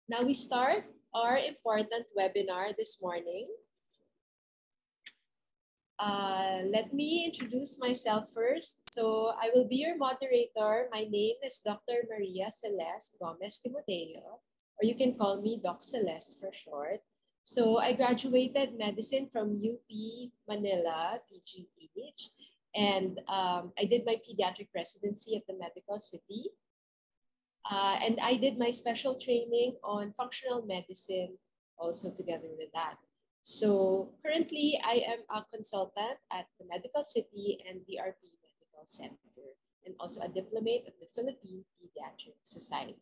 Now we start our important webinar this morning. Let me introduce myself first. So I will be your moderator. My name is Dr. Maria Celeste Gomez Timoteo, or you can call me Doc Celeste for short. So I graduated medicine from UP Manila, PGH, and I did my pediatric residency at the Medical City. And I did my special training on functional medicine also together with that. So currently, I am a consultant at the Medical City and BRP Medical Center, and also a diplomate of the Philippine Pediatric Society.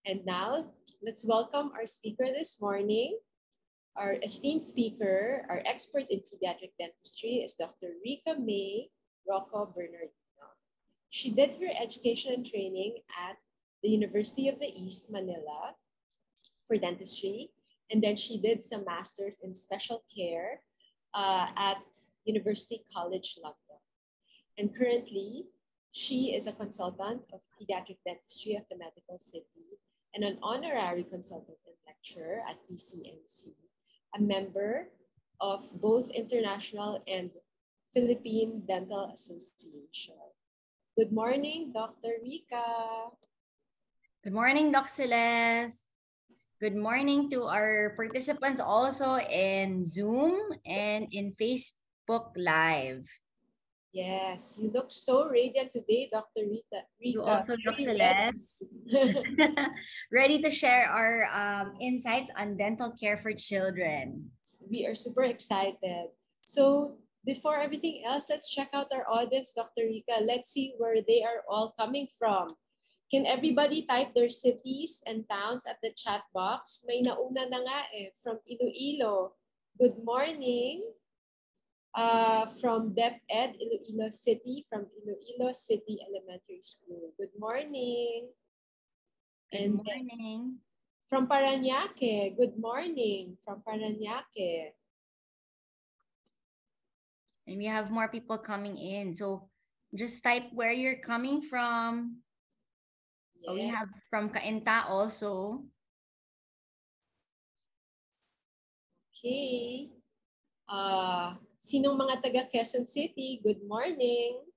And now, let's welcome our speaker this morning. Our esteemed speaker, our expert in pediatric dentistry is Dr. Rica May Rocco Bernardino. She did her education and training at the University of the East, Manila, for dentistry. And then she did some masters in special care at University College London. And currently, she is a consultant of pediatric dentistry at the Medical City and an honorary consultant and lecturer at PCMC, a member of both International and Philippine Dental Association. Good morning, Dr. Rica. Good morning, Doc Celeste. Good morning to our participants also in Zoom and in Facebook Live. Yes, you look so radiant today, Dr. Rica. You also, Doc Celeste. Ready to share our insights on dental care for children. We are super excited. So before everything else, let's check out our audience, Dr. Rica. Let's see where they are all coming from. Can everybody type their cities and towns at the chat box? May nauna na nga from Iloilo. Good morning. From DepEd, Iloilo City, from Iloilo City Elementary School. Good morning. Good morning. From Parañaque. Good morning. From Parañaque. And we have more people coming in. So just type where you're coming from. Yes. We have from Cainta also. Okay. Sinong mga taga Quezon City? Good morning.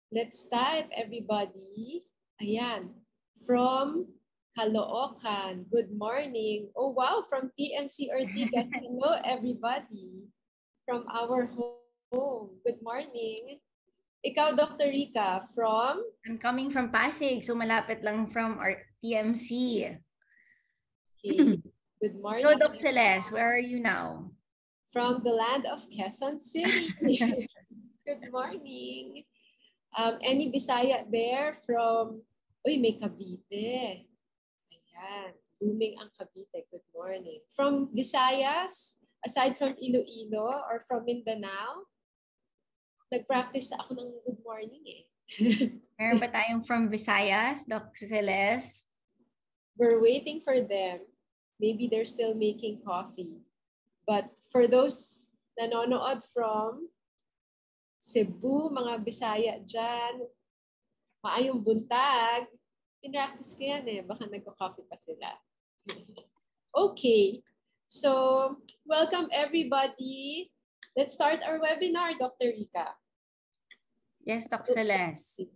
Let's type, everybody. Ayan. From Caloocan. Good morning. Oh, wow. From TMC Ortigas. Hello, everybody. From our home. Good morning. Ikaw, Dr. Rica, from? I'm coming from Pasig, so malapit lang from our TMC. Okay. Good morning. So, Doc Celeste, where are you now? From the land of Quezon City. Good morning. Any Bisaya there from, uy, may Cavite. Ayan, booming ang Cavite. Good morning. From Visayas, aside from Iloilo or from Mindanao, nag-practice ako ng good morning eh. Meron ba tayong from Visayas, Doc Celeste? We're waiting for them. Maybe they're still making coffee. But for those nanonood from Cebu, mga Bisaya dyan, maayong buntag, pinractice ko yan eh. Baka nagko-coffee pa sila. Okay. So, welcome everybody. Let's start our webinar, Dr. Rica. Yes, Doc Celeste.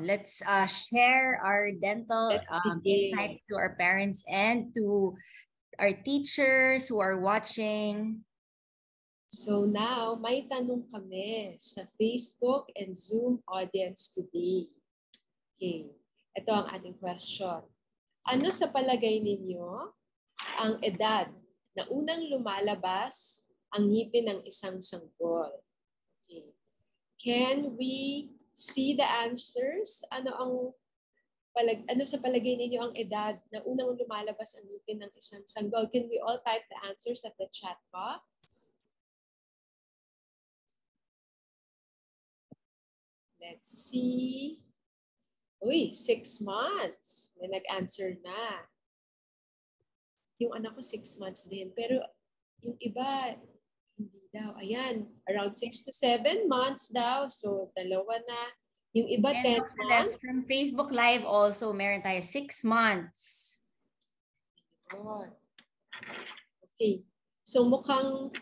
Let's share our dental insights to our parents and to our teachers who are watching. So now, may tanong kami sa Facebook and Zoom audience today. Okay, ito ang ating question. Ano sa palagay ninyo ang edad na unang lumalabas ang ngipin ng isang sanggol? Okay. Can we see the answers? Ano sa palagay ninyo ang edad na unang lumalabas ang ngipin ng isang sanggol? Can we all type the answers at the chat box? Let's see. Uy, 6 months. May nag-answer na. Yung anak ko 6 months din. Pero yung iba, hindi daw. Ayan, around 6 to 7 months daw. So, dalawa na. Yung iba, 10 months. From Facebook Live also, meron tayo 6 months. God. Okay. So mukhang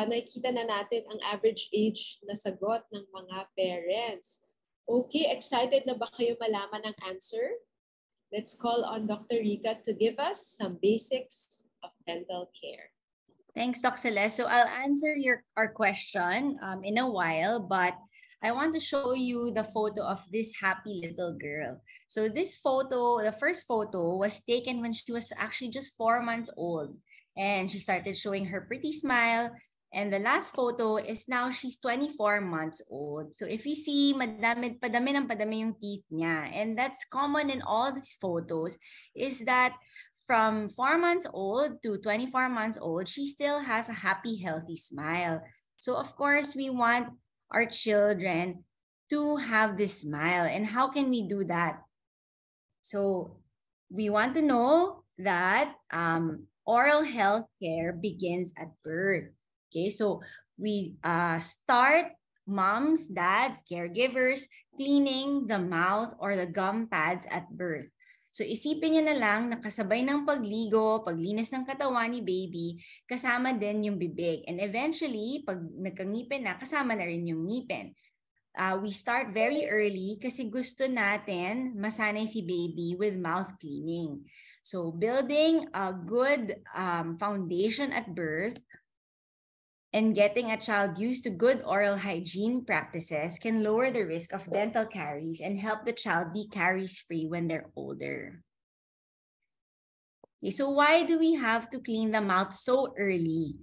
nakikita na natin ang average age na sagot ng mga parents. Okay, excited na ba kayo malaman ang answer? Let's call on Dr. Rica to give us some basics of dental care. Thanks, Doc Celeste. So I'll answer our question in a while, but I want to show you the photo of this happy little girl. So this photo, the first photo, was taken when she was actually just 4 months old. And she started showing her pretty smile. And the last photo is now she's 24 months old. So if you see, padami yung teeth niya. And that's common in all these photos, is that from 4 months old to 24 months old, she still has a happy, healthy smile. So of course, we want our children to have this smile. And how can we do that? So we want to know that oral health care begins at birth. Okay, so we start moms, dads, caregivers cleaning the mouth or the gum pads at birth. So isipin niyo na lang na kasabay ng pagligo, paglinis ng katawan ni baby, kasama din yung bibig. And eventually, pag nagkangipin na, kasama na rin yung ngipin. We start very early kasi gusto natin masanay si baby with mouth cleaning. So building a good foundation at birth and getting a child used to good oral hygiene practices can lower the risk of dental caries and help the child be caries-free when they're older. Okay, so why do we have to clean the mouth so early?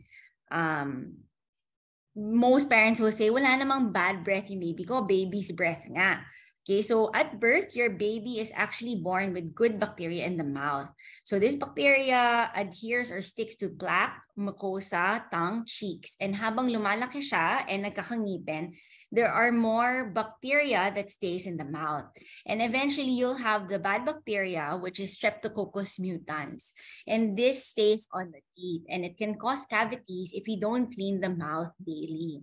Most parents will say, wala namang bad breath yung baby ko, baby's breath nga. Okay, so at birth, your baby is actually born with good bacteria in the mouth. So this bacteria adheres or sticks to plaque, mucosa, tongue, cheeks. And habang lumalaki siya and nagkakangipin, there are more bacteria that stays in the mouth. And eventually, you'll have the bad bacteria, which is Streptococcus mutans. And this stays on the teeth, and it can cause cavities if you don't clean the mouth daily.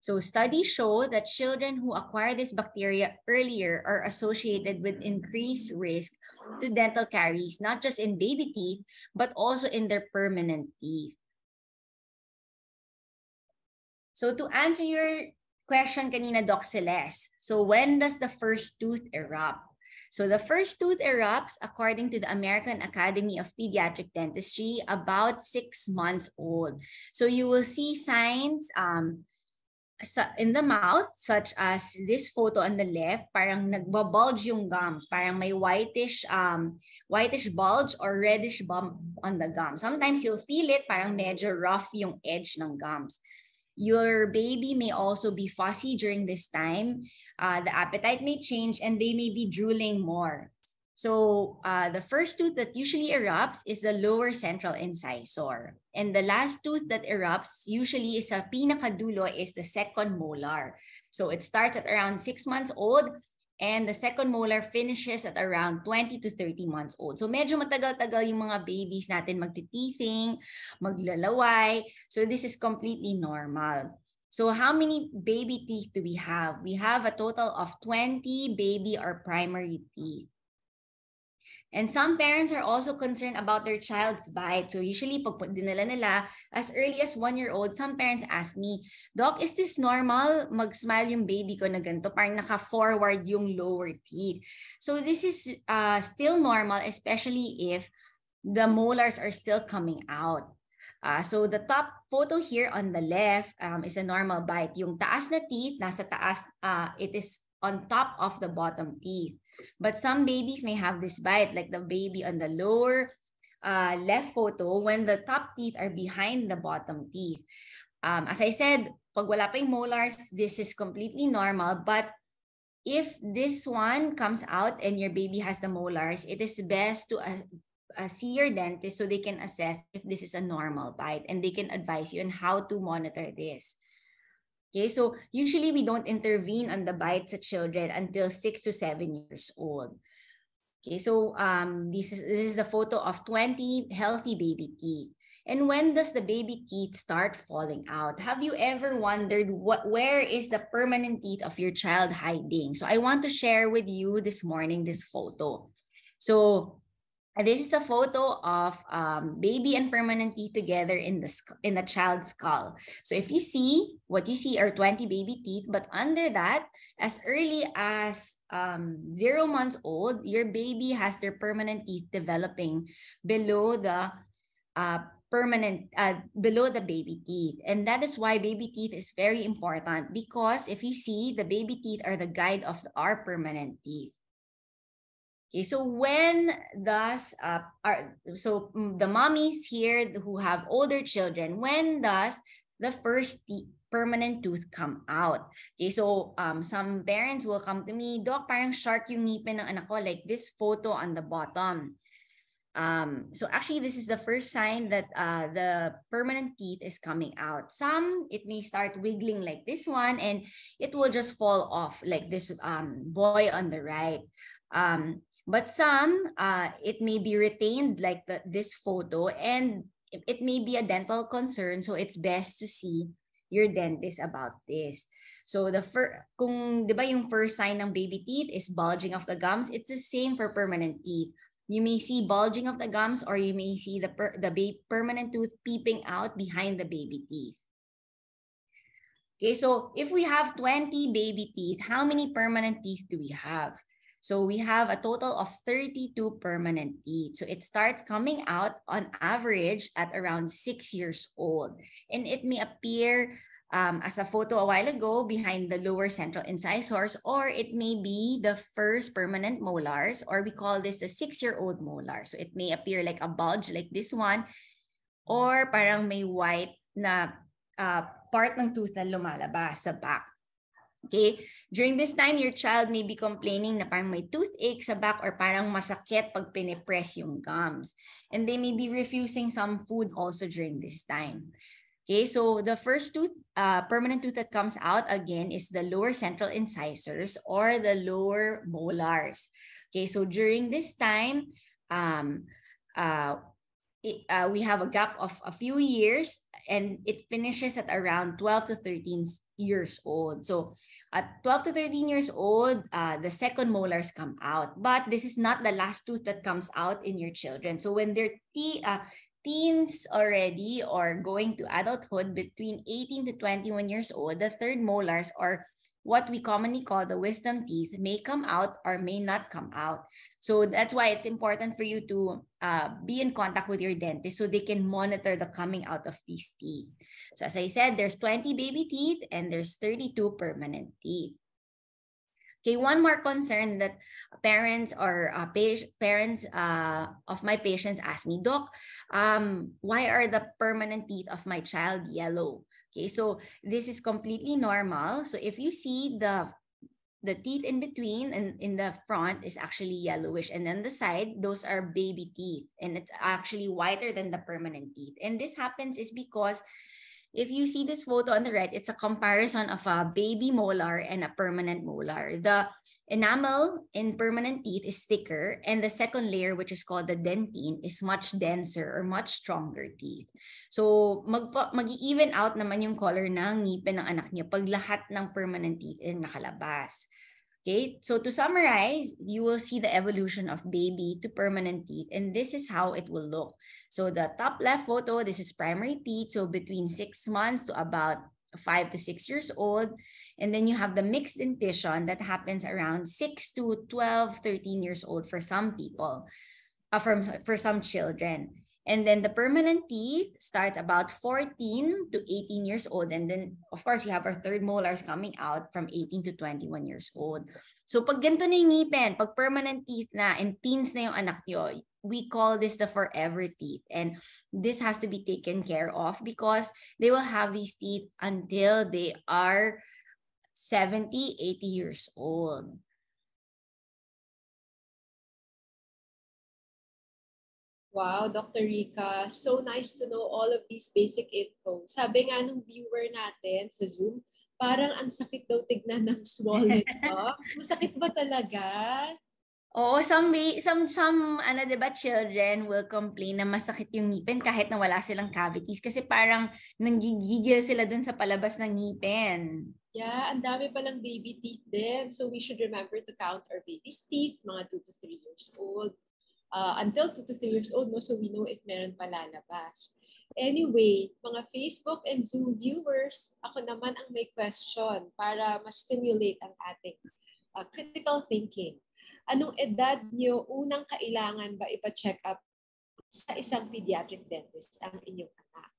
So studies show that children who acquire this bacteria earlier are associated with increased risk to dental caries, not just in baby teeth, but also in their permanent teeth. So to answer your question kanina, Doc Celeste, so when does the first tooth erupt? So the first tooth erupts, according to the American Academy of Pediatric Dentistry, about 6 months old. So you will see signs in the mouth, such as this photo on the left, parang nagbabulge yung gums, parang may whitish bulge or reddish bump on the gum. Sometimes you'll feel it, parang medyo rough yung edge ng gums. Your baby may also be fussy during this time. The appetite may change and they may be drooling more. So the first tooth that usually erupts is the lower central incisor. And the last tooth that erupts usually is sa pinakadulo is the second molar. So it starts at around 6 months old and the second molar finishes at around 20 to 30 months old. So medyo matagal-tagal yung mga babies natin magtiteething, maglalaway. So this is completely normal. So how many baby teeth do we have? We have a total of 20 baby or primary teeth. And some parents are also concerned about their child's bite. So usually, pag dinala nila, as early as 1-year-old, some parents ask me, Doc, is this normal? Mag-smile yung baby ko na ganito, parang naka-forward yung lower teeth. So this is still normal, especially if the molars are still coming out. So the top photo here on the left is a normal bite. Yung taas na teeth, nasa taas, it is on top of the bottom teeth. But some babies may have this bite, like the baby on the lower left photo when the top teeth are behind the bottom teeth. As I said, pag wala pa yung molars, this is completely normal. But if this one comes out and your baby has the molars, it is best to see your dentist so they can assess if this is a normal bite and they can advise you on how to monitor this. Okay, so usually we don't intervene on the bites of children until 6 to 7 years old. Okay, so this is the photo of 20 healthy baby teeth. And when does the baby teeth start falling out? Have you ever wondered where is the permanent teeth of your child hiding? So I want to share with you this morning this photo. So This is a photo of baby and permanent teeth together in the child's skull. So if you see, what you see are 20 baby teeth, but under that, as early as 0 months old, your baby has their permanent teeth developing below the below the baby teeth. And that is why baby teeth is very important, because if you see, the baby teeth are the guide of our permanent teeth. Okay, so when does the mommies here who have older children, when does the first permanent tooth come out? Okay, so some parents will come to me, Doc, parang sharp yung ngipin ng anak ko, like this photo on the bottom. So actually, this is the first sign that the permanent teeth is coming out. Some, it may start wiggling like this one, and it will just fall off like this boy on the right. But some, it may be retained like this photo, and it may be a dental concern. So it's best to see your dentist about this. So kung 'di ba yung first sign ng baby teeth is bulging of the gums, it's the same for permanent teeth. You may see bulging of the gums, or you may see the permanent tooth peeping out behind the baby teeth. Okay, so if we have 20 baby teeth, how many permanent teeth do we have? So we have a total of 32 permanent teeth. So it starts coming out on average at around 6 years old. And it may appear as a photo a while ago behind the lower central incisors, or it may be the first permanent molars, or we call this the 6-year-old molar. So it may appear like a bulge like this one, or parang may white na part ng tooth na lumalabas sa back. Okay, during this time, your child may be complaining na parang may toothache sa back, or parang masakit pag pinipress yung gums. And they may be refusing some food also during this time. Okay, so the first tooth, permanent tooth that comes out again is the lower central incisors, or the lower molars. Okay, so during this time, we have a gap of a few years, and it finishes at around 12 to 13 years old. So at 12 to 13 years old, the second molars come out. But this is not the last tooth that comes out in your children. So when they're teens already, or going to adulthood between 18 to 21 years old, the third molars, or what we commonly call the wisdom teeth, may come out or may not come out. So that's why it's important for you to be in contact with your dentist so they can monitor the coming out of these teeth. So as I said, there's 20 baby teeth and there's 32 permanent teeth. Okay, one more concern that parents or parents of my patients ask me, Doc, why are the permanent teeth of my child yellow? Okay, so this is completely normal. So if you see the teeth in between and in the front is actually yellowish, and then the side, those are baby teeth, and it's actually whiter than the permanent teeth. And this happens is because if you see this photo on the right, it's a comparison of a baby molar and a permanent molar. The enamel in permanent teeth is thicker, and the second layer, which is called the dentine, is much denser or much stronger teeth. So mag-even out naman yung color ng ngipin ng anak niyo pag lahat ng permanent teeth ay nakalabas. Okay, so to summarize, you will see the evolution of baby to permanent teeth, and this is how it will look. So the top left photo, this is primary teeth, so between 6 months to about 5 to 6 years old. And then you have the mixed dentition that happens around 6 to 12, 13 years old for some people, for some children. And then the permanent teeth start about 14 to 18 years old. And then, of course, we have our third molars coming out from 18 to 21 years old. So pag ganito na yung ngipin, pag permanent teeth na and teens na yung anak nyo, we call this the forever teeth. And this has to be taken care of because they will have these teeth until they are 70, 80 years old. Wow, Dr. Rica, so nice to know all of these basic info. Sabi nga nung viewer natin sa Zoom, parang ang sakit daw tignan ng swollen gums. Masakit ba talaga? Oo, some ano 'di ba, children will complain na masakit yung ngipin kahit na wala silang cavities kasi parang nanggigigil sila dun sa palabas ng ngipin. Yeah, ang dami palang baby teeth din. So we should remember to count our baby's teeth, mga 2 to 3 years old. until 2 to 3 years old, no? So we know if meron pa lalabas. Anyway, mga Facebook and Zoom viewers, ako naman ang may question para ma-stimulate ang ating critical thinking. Anong edad niyo unang kailangan ba ipa-check up sa isang pediatric dentist ang inyong anak?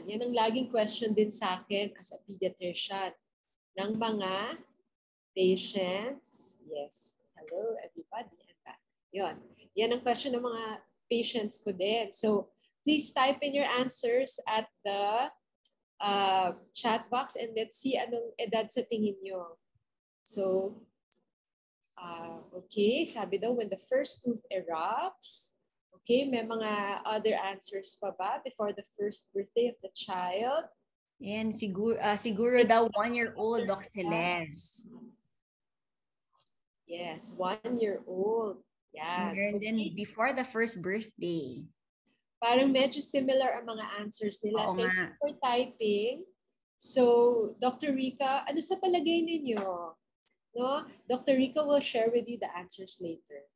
Yan ang laging question din sa akin as a pediatrician ng mga patients. Yes. Hello, everybody. Yan ang question ng mga patients ko din. So, please type in your answers at the chat box and let's see anong edad sa tingin nyo. So, okay, sabi daw when the first tooth erupts. Okay, may mga other answers pa ba before the first birthday of the child? Yan, siguro daw 1-year-old, Doc Celeste. Yes, 1-year-old. Yan. And then before the first birthday. Parang medyo similar ang mga answers nila. Oo Thank you for typing. So, Dr. Rica, ano sa palagay ninyo? No? Dr. Rica will share with you the answers later.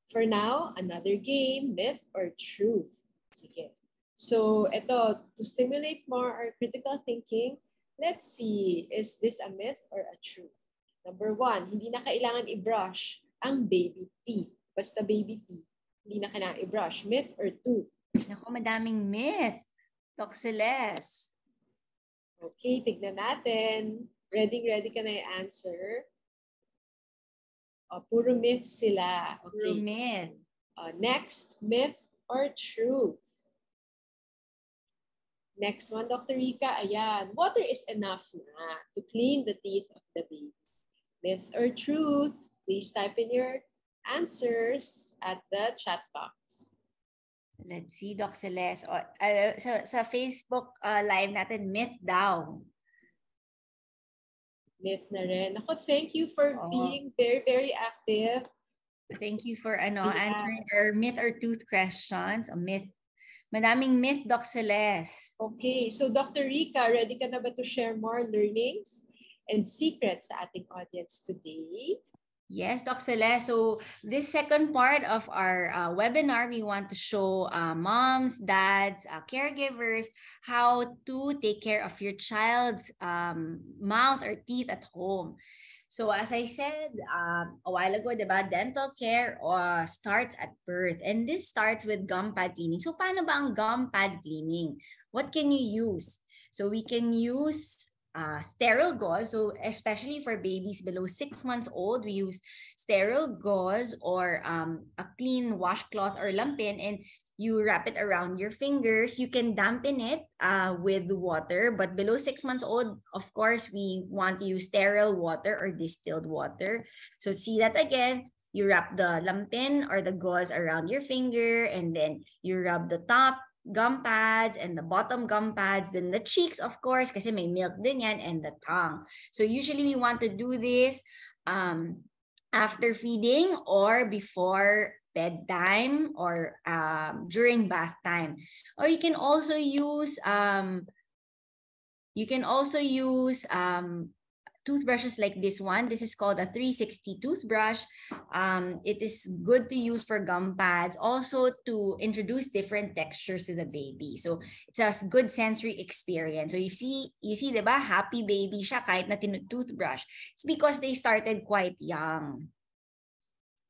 For now, another game, myth or truth. Sige. So, ito, to stimulate more our critical thinking, let's see, is this a myth or a truth? Number 1, hindi na kailangan i-brush ang baby teeth. Basta baby teeth, hindi na kailangan i-brush. Myth or truth? Naku, madaming myth. Doc Celeste. Okay, tignan natin. Ready ka na i-answer? Puro myth sila. Okay. Puro myth. Next, myth or truth? Next one, Dr. Rica, ayan. Water is enough na to clean the teeth of the baby. Myth or truth? Please type in your answers at the chat box. Let's see, Doc Celeste. Sa Facebook live natin, myth daw. Myth na rin. Ako, thank you for being very, very active. Thank you for answering our myth or truth questions. A myth. Madaming myth, Doc Celeste. Okay, so Dr. Rica, ready ka na ba to share more learnings and secrets sa ating audience today? Yes, Doc Celeste. So this second part of our webinar, we want to show moms, dads, caregivers, how to take care of your child's mouth or teeth at home. So as I said a while ago, diba, dental care starts at birth. And this starts with gum pad cleaning. So paano ba ang gum pad cleaning? What can you use? So we can use sterile gauze. So especially for babies below 6 months old, we use sterile gauze or a clean washcloth or lampin, and you wrap it around your fingers. You can dampen it with water, but below 6 months old, of course, we want to use sterile water or distilled water. So see that again, you wrap the lampin or the gauze around your finger, and then you rub the top gum pads and the bottom gum pads, then the cheeks, of course, kasi may milk din yan, and the tongue. So usually we want to do this after feeding or before bedtime or during bath time. Or you can also use toothbrushes like this one. This is called a 360 toothbrush. It is good to use for gum pads, also to introduce different textures to the baby. So it's a good sensory experience. So you see, diba, happy baby siya kahit na toothbrush. It's because they started quite young.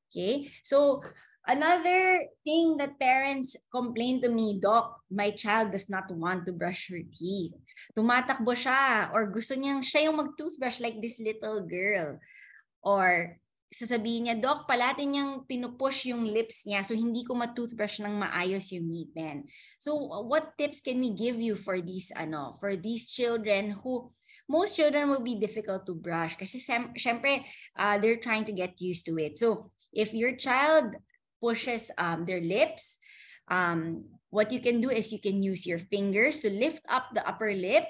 Okay, so another thing that parents complain to me, Doc, my child does not want to brush her teeth. Tumatakbo siya, or gusto niyang siya yung mag-toothbrush like this little girl. Or sasabihin niya, Doc, palati niyang pinupush yung lips niya so hindi ko ma-toothbrush ng maayos yung ngipin. So what tips can we give you for these children who most children will be difficult to brush kasi syempre they're trying to get used to it. So if your child pushes their lips, what you can do is you can use your fingers to lift up the upper lip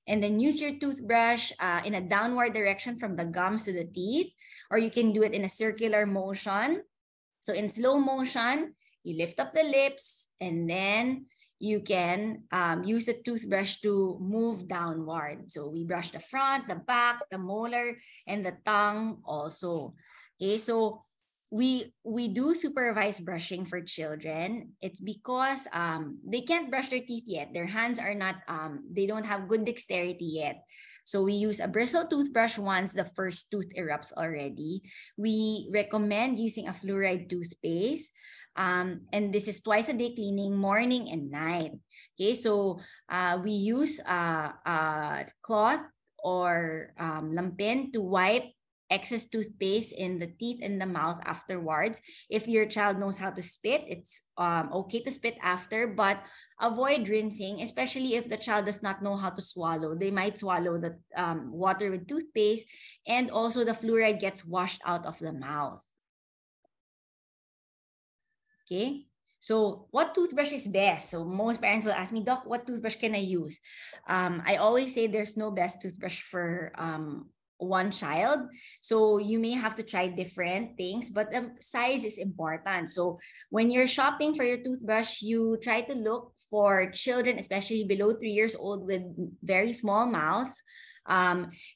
and then use your toothbrush in a downward direction from the gums to the teeth, or you can do it in a circular motion. So in slow motion, you lift up the lips and then you can use the toothbrush to move downward. So we brush the front, the back, the molar, and the tongue also. Okay, so we do supervised brushing for children. It's because they can't brush their teeth yet. Their hands are not they don't have good dexterity yet. So we use a bristle toothbrush once the first tooth erupts already. We recommend using a fluoride toothpaste. And this is twice a day cleaning, morning and night. Okay, so we use a cloth or lampin to wipe excess toothpaste in the teeth and the mouth afterwards. If your child knows how to spit, it's okay to spit after, but avoid rinsing, especially if the child does not know how to swallow. They might swallow the water with toothpaste, and also the fluoride gets washed out of the mouth. Okay. So what toothbrush is best? So most parents will ask me, Doc, what toothbrush can I use? I always say there's no best toothbrush for one child. So you may have to try different things, but size is important. So when you're shopping for your toothbrush, you try to look for children, especially below 3 years old with very small mouths.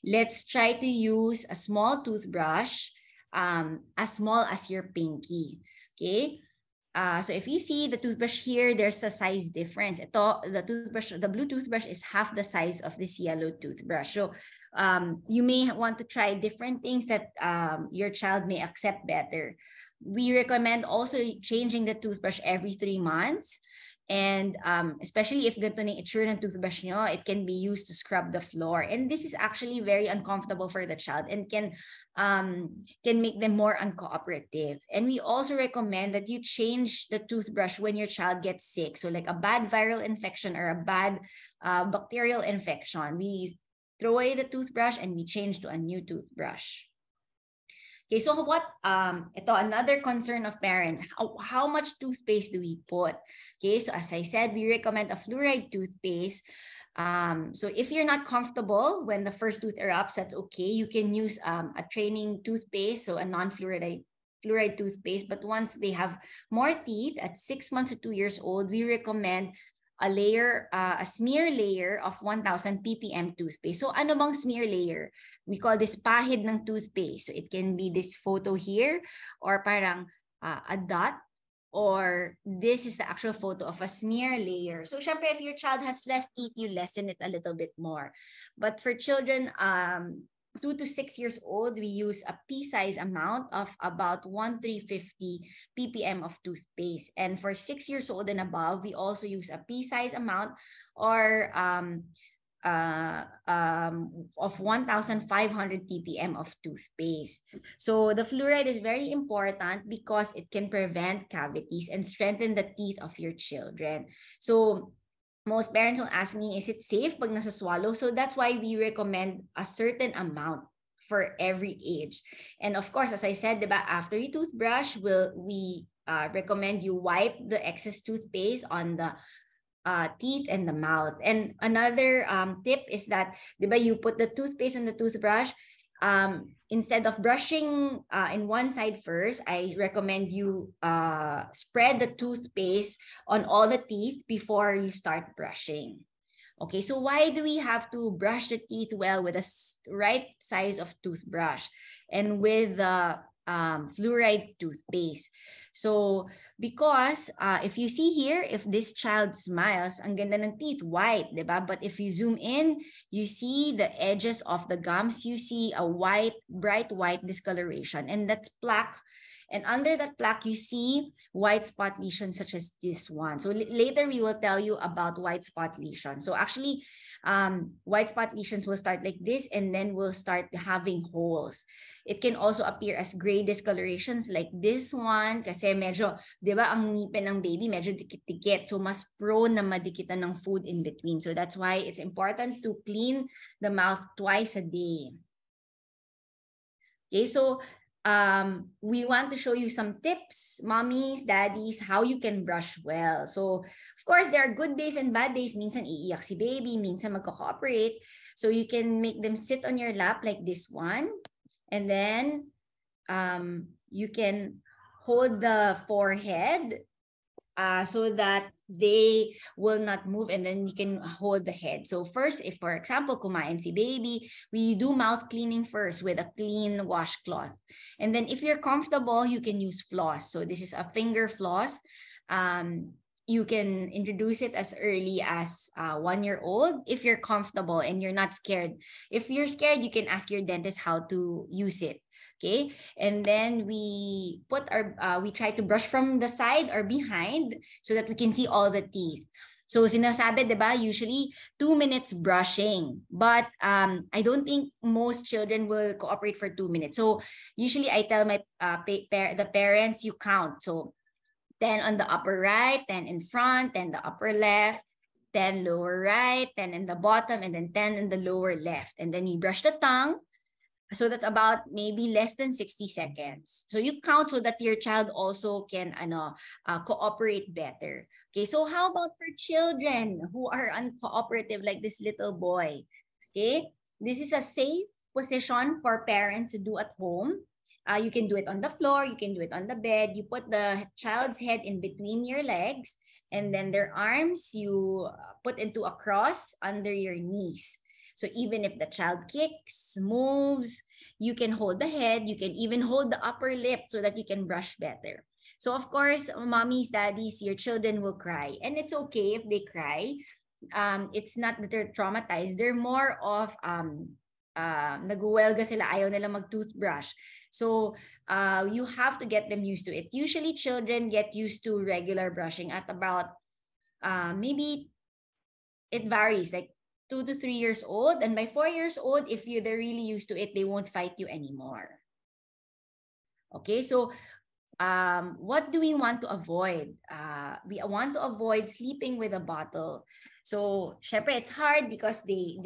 Let's try to use a small toothbrush, as small as your pinky. Okay. So if you see the toothbrush here, there's a size difference. The blue toothbrush is half the size of this yellow toothbrush. So you may want to try different things that your child may accept better. We recommend also changing the toothbrush every 3 months. And especially if ganito na itsura ng toothbrush nyo, it can be used to scrub the floor. And this is actually very uncomfortable for the child and can make them more uncooperative. And we also recommend that you change the toothbrush when your child gets sick. So like a bad viral infection or a bad bacterial infection, we throw away the toothbrush and we change to a new toothbrush. Okay, so ito another concern of parents, how much toothpaste do we put? Okay, so as I said, we recommend a fluoride toothpaste. So if you're not comfortable when the first tooth erupts, that's okay. You can use a training toothpaste, so a non-fluoride toothpaste. But once they have more teeth at 6 months to 2 years old, we recommend a smear layer of 1,000 ppm toothpaste. So ano bang smear layer? We call this pahid ng toothpaste. So it can be this photo here, or parang a dot, or this is the actual photo of a smear layer. So syempre, if your child has less teeth, you lessen it a little bit more. But for children 2 to 6 years old, we use a pea-size amount of about 1,350 ppm of toothpaste. And for 6 years old and above, we also use a pea-size amount or of 1,500 ppm of toothpaste. So the fluoride is very important because it can prevent cavities and strengthen the teeth of your children. So most parents will ask me, is it safe pag nasa-swallow? So that's why we recommend a certain amount for every age. And of course, as I said, diba, after you toothbrush, we recommend you wipe the excess toothpaste on the teeth and the mouth. And another tip is that, diba, you put the toothpaste on the toothbrush. Instead of brushing in one side first, I recommend you spread the toothpaste on all the teeth before you start brushing. Okay, so why do we have to brush the teeth well with a right size of toothbrush and with the fluoride toothpaste? So because if you see here, if this child smiles, ang ganda ng teeth, white, diba? But if you zoom in, you see the edges of the gums, you see a white, bright white discoloration, and that's plaque. And under that plaque, you see white spot lesions such as this one. So later we will tell you about white spot lesions. So actually, white spot lesions will start like this and then will start having holes. It can also appear as gray discolorations like this one kasi medyo, di ba, ang ngipin ng baby medyo dikit-dikit. So mas prone na madikitan ng food in between. So that's why it's important to clean the mouth twice a day. Okay, so we want to show you some tips, mommies, daddies, how you can brush well. So, of course, there are good days and bad days. Minsan iiyak si baby, minsan magko-cooperate. So you can make them sit on your lap like this one. And then you can hold the forehead so that they will not move, and then you can hold the head. So first, if for example, kumain si baby, we do mouth cleaning first with a clean washcloth. And then if you're comfortable, you can use floss. So this is a finger floss. You can introduce it as early as 1 year old if you're comfortable and you're not scared. If you're scared, you can ask your dentist how to use it. Okay, and then we put our we try to brush from the side or behind so that we can see all the teeth. So sinasabi, diba, usually 2 minutes brushing, but I don't think most children will cooperate for 2 minutes. So usually I tell my the parents, you count. So 10 on the upper right, 10 in front, 10 the upper left, 10 lower right, 10 in the bottom, and then 10 in the lower left. And then we brush the tongue. So that's about maybe less than 60 seconds. So you count so that your child also can cooperate better. Okay, so how about for children who are uncooperative like this little boy? Okay, this is a safe position for parents to do at home. You can do it on the floor, you can do it on the bed. You put the child's head in between your legs, and then their arms you put into a cross under your knees. So even if the child kicks, moves, you can hold the head, you can even hold the upper lip so that you can brush better. So of course, mommies, daddies, your children will cry. And it's okay if they cry. It's not that they're traumatized. They're more of naguwelga sila, ayaw nila mag-toothbrush. So you have to get them used to it. Usually children get used to regular brushing at about maybe it varies, like 2 to 3 years old. And by 4 years old, if they're really used to it, they won't fight you anymore. Okay, so what do we want to avoid? We want to avoid sleeping with a bottle. So syempre, it's hard because they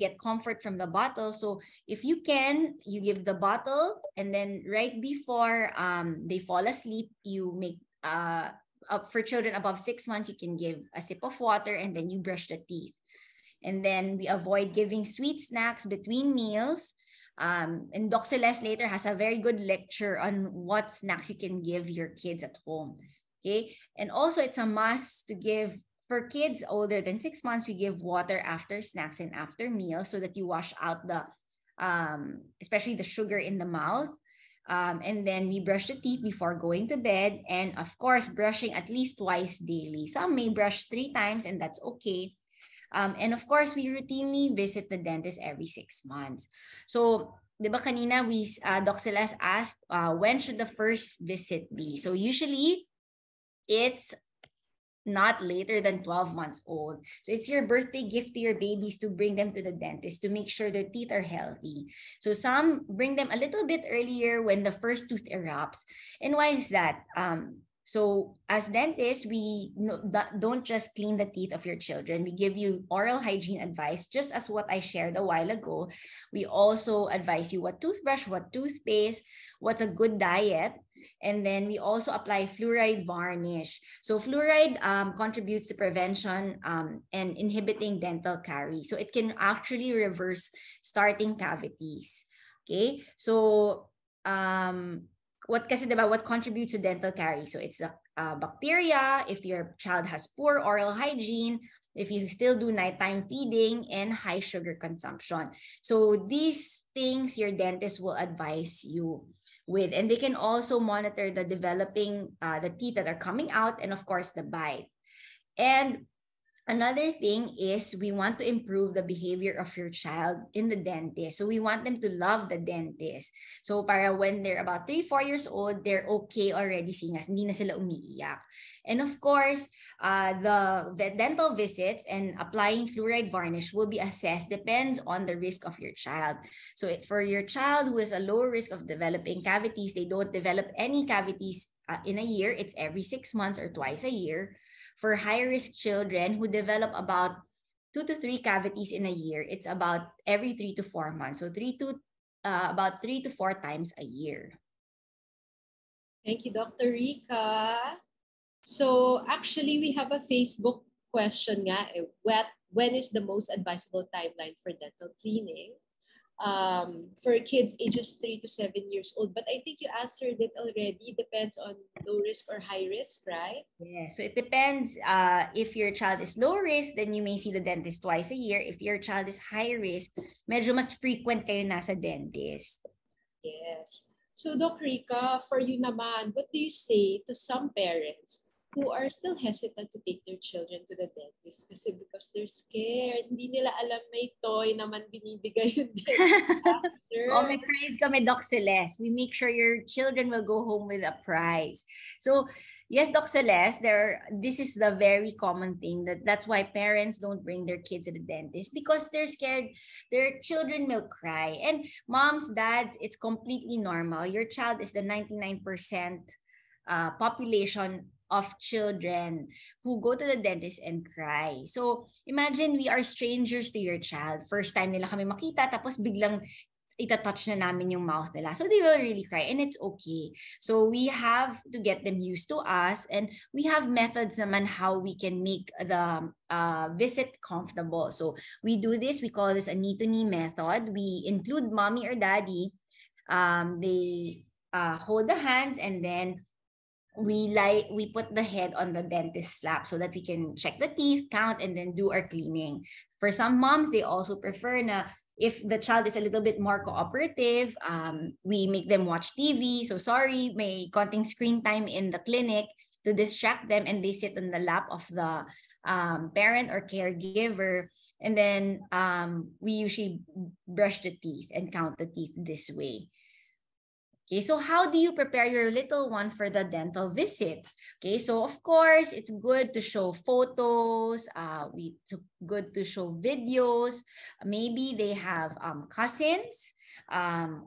get comfort from the bottle. So if you can, you give the bottle, and then right before they fall asleep, you make for children above 6 months, you can give a sip of water, and then you brush the teeth. And then we avoid giving sweet snacks between meals. And Doc Celeste later has a very good lecture on what snacks you can give your kids at home. Okay. And also it's a must to give for kids older than 6 months, we give water after snacks and after meals so that you wash out the, especially the sugar in the mouth. And then we brush the teeth before going to bed. And of course, brushing at least twice daily. Some may brush 3 times, and that's okay. And of course, we routinely visit the dentist every 6 months. So, di ba kanina, Doc Celeste asked, when should the first visit be? So usually, it's not later than 12 months old. So it's your birthday gift to your babies to bring them to the dentist to make sure their teeth are healthy. So some bring them a little bit earlier when the first tooth erupts. And why is that? So as dentists, we don't just clean the teeth of your children. We give you oral hygiene advice, just as what I shared a while ago. We also advise you what toothbrush, what toothpaste, what's a good diet. And then we also apply fluoride varnish. So fluoride contributes to prevention and inhibiting dental caries. So it can actually reverse starting cavities. Okay, so what contributes to dental caries? So it's the bacteria, if your child has poor oral hygiene, if you still do nighttime feeding, and high sugar consumption. So these things your dentist will advise you with. And they can also monitor the developing, the teeth that are coming out, and of course the bite. And another thing is we want to improve the behavior of your child in the dentist. So we want them to love the dentist. So para when they're about 3-4 years old, they're okay already seeing us. Hindi na sila umiiyak. And of course, the dental visits and applying fluoride varnish will be assessed depends on the risk of your child. So for your child who has a lower risk of developing cavities, they don't develop any cavities in a year. It's every 6 months or twice a year. For high-risk children who develop about 2 to 3 cavities in a year, it's about every 3 to 4 months. So about 3 to 4 times a year. Thank you, Dr. Rica. So actually, we have a Facebook question nga, when is the most advisable timeline for dental cleaning? for kids ages 3 to 7 years old. But I think you answered it already. Depends on low risk or high risk, right? Yeah, so it depends. If your child is low risk, then you may see the dentist twice a year. If your child is high risk, medyo mas frequent kayo nasa dentist. Yes. So, Doc Rica, for you naman, what do you say to some parents who are still hesitant to take their children to the dentist kasi because they're scared, hindi nila alam may toy naman binibigay yung dentist after. Oh, may prize kami, Doc Celeste. We make sure your children will go home with a prize. So, yes, Doc Celeste, this is the very common thing that's why parents don't bring their kids to the dentist because they're scared their children will cry. And moms, dads, it's completely normal. Your child is the 99% population of children who go to the dentist and cry. So, imagine we are strangers to your child. First time nila kami makita, tapos biglang itatouch na namin yung mouth nila. So, they will really cry and it's okay. So, we have to get them used to us and we have methods naman how we can make the visit comfortable. So, we do this, we call this a knee-to-knee method. We include mommy or daddy. They hold the hands and then we put the head on the dentist's lap so that we can check the teeth, count, and then do our cleaning. For some moms, they also prefer na if the child is a little bit more cooperative, we make them watch TV. So sorry, may konting screen time in the clinic to distract them and they sit on the lap of the parent or caregiver. And then we usually brush the teeth and count the teeth this way. Okay, so how do you prepare your little one for the dental visit? Okay, so of course, it's good to show photos. It's good to show videos. Maybe they have cousins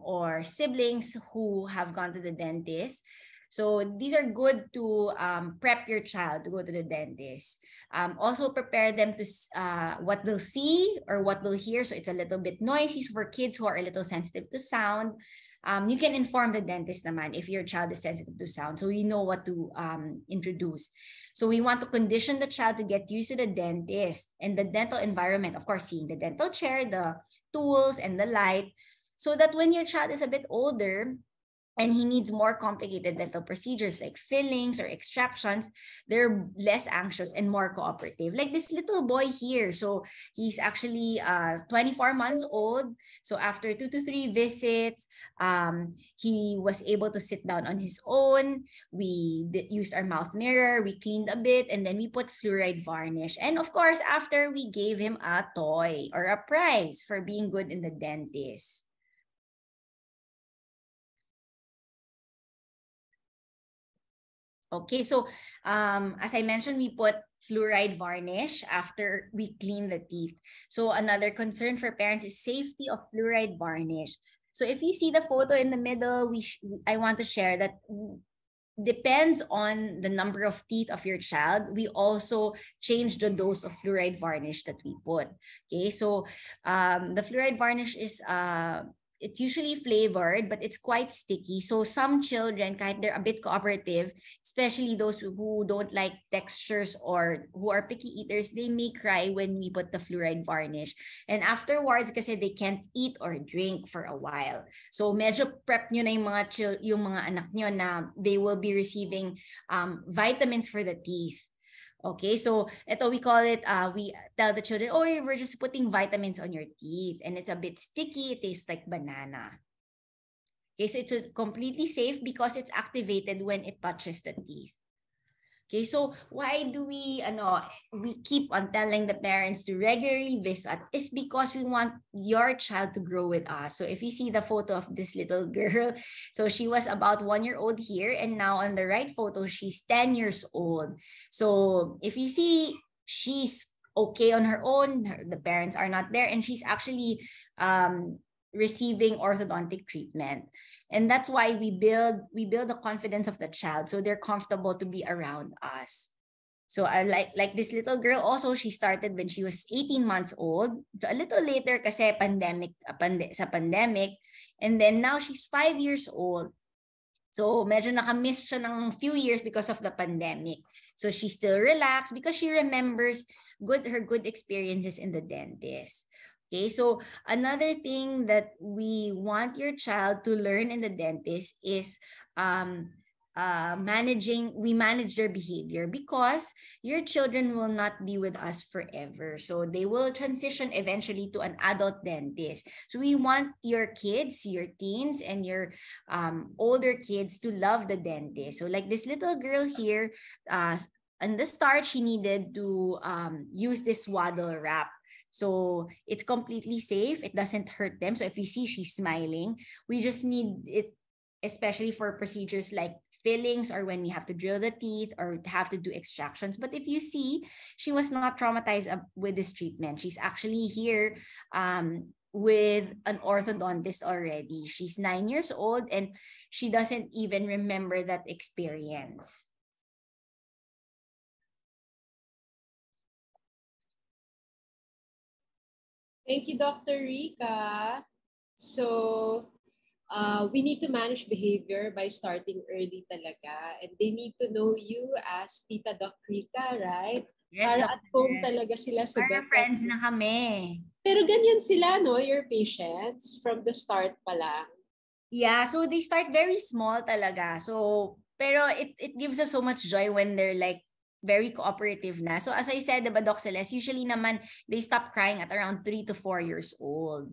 or siblings who have gone to the dentist. So these are good to prep your child to go to the dentist. Also prepare them to what they'll see or what they'll hear. So it's a little bit noisy. So for kids who are a little sensitive to sound, you can inform the dentist naman if your child is sensitive to sound, so we know what to introduce. So we want to condition the child to get used to the dentist and the dental environment, of course, seeing the dental chair, the tools, and the light, so that when your child is a bit older, and he needs more complicated dental procedures like fillings or extractions, they're less anxious and more cooperative. Like this little boy here. So he's actually 24 months old. So after 2 to 3 visits, he was able to sit down on his own. We used our mouth mirror, we cleaned a bit, and then we put fluoride varnish. And of course, after we gave him a toy or a prize for being good in the dentist. Okay, so as I mentioned, we put fluoride varnish after we clean the teeth. So another concern for parents is safety of fluoride varnish. So if you see the photo in the middle, I want to share that depends on the number of teeth of your child. We also change the dose of fluoride varnish that we put. Okay, so the fluoride varnish is it's usually flavored, but it's quite sticky. So some children, kahit they're a bit cooperative, especially those who don't like textures or who are picky eaters, they may cry when we put the fluoride varnish. And afterwards, kasi they can't eat or drink for a while. So medyo prep nyo na yung mga anak nyo na they will be receiving vitamins for the teeth. Okay, so ito we call it, we tell the children, oh, we're just putting vitamins on your teeth and it's a bit sticky, it tastes like banana. Okay, so it's completely safe because it's activated when it touches the teeth. Okay, so why do we keep on telling the parents to regularly visit? Is because we want your child to grow with us. So if you see the photo of this little girl, so she was about 1 year old here, and now on the right photo, she's 10 years old. So if you see, she's okay on her own, the parents are not there, and she's actually receiving orthodontic treatment. And that's why we build the confidence of the child so they're comfortable to be around us. So I like this little girl also, she started when she was 18 months old. So a little later kasi pandemic. And then now she's 5 years old. So medyo nakamiss siya ng few years because of the pandemic. So she's still relaxed because she remembers her good experiences in the dentist. Okay, so another thing that we want your child to learn in the dentist is we manage their behavior, because your children will not be with us forever. So they will transition eventually to an adult dentist. So we want your kids, your teens, and your older kids to love the dentist. So like this little girl here, in the start, she needed to use this swaddle wrap. So it's completely safe. It doesn't hurt them. So if you see she's smiling, we just need it, especially for procedures like fillings or when we have to drill the teeth or have to do extractions. But if you see, she was not traumatized with this treatment. She's actually here with an orthodontist already. She's 9 years old and she doesn't even remember that experience. Thank you, Dr. Rica. So, we need to manage behavior by starting early talaga. And they need to know you as Tita Doc Rica, right? Yes, Para at home talaga sila sa para friends na kami. Pero ganyan sila, no? Your patients from the start pa lang. Yeah, so they start very small talaga. So, pero it gives us so much joy when they're like very cooperative na. So as I said, diba, Doc Celeste, usually naman they stop crying at around 3 to 4 years old.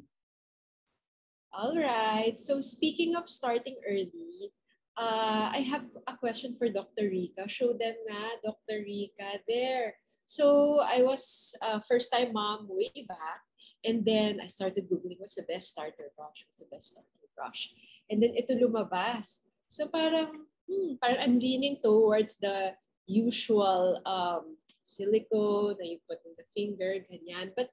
All right. So speaking of starting early, I have a question for Dr. Rica. Show them na, Dr. Rica, there. So I was first-time mom way back, and then I started Googling what's the best starter brush, what's the best starter brush. And then ito lumabas. So parang I'm leaning towards the usual silicone na you put in the finger, ganyan. But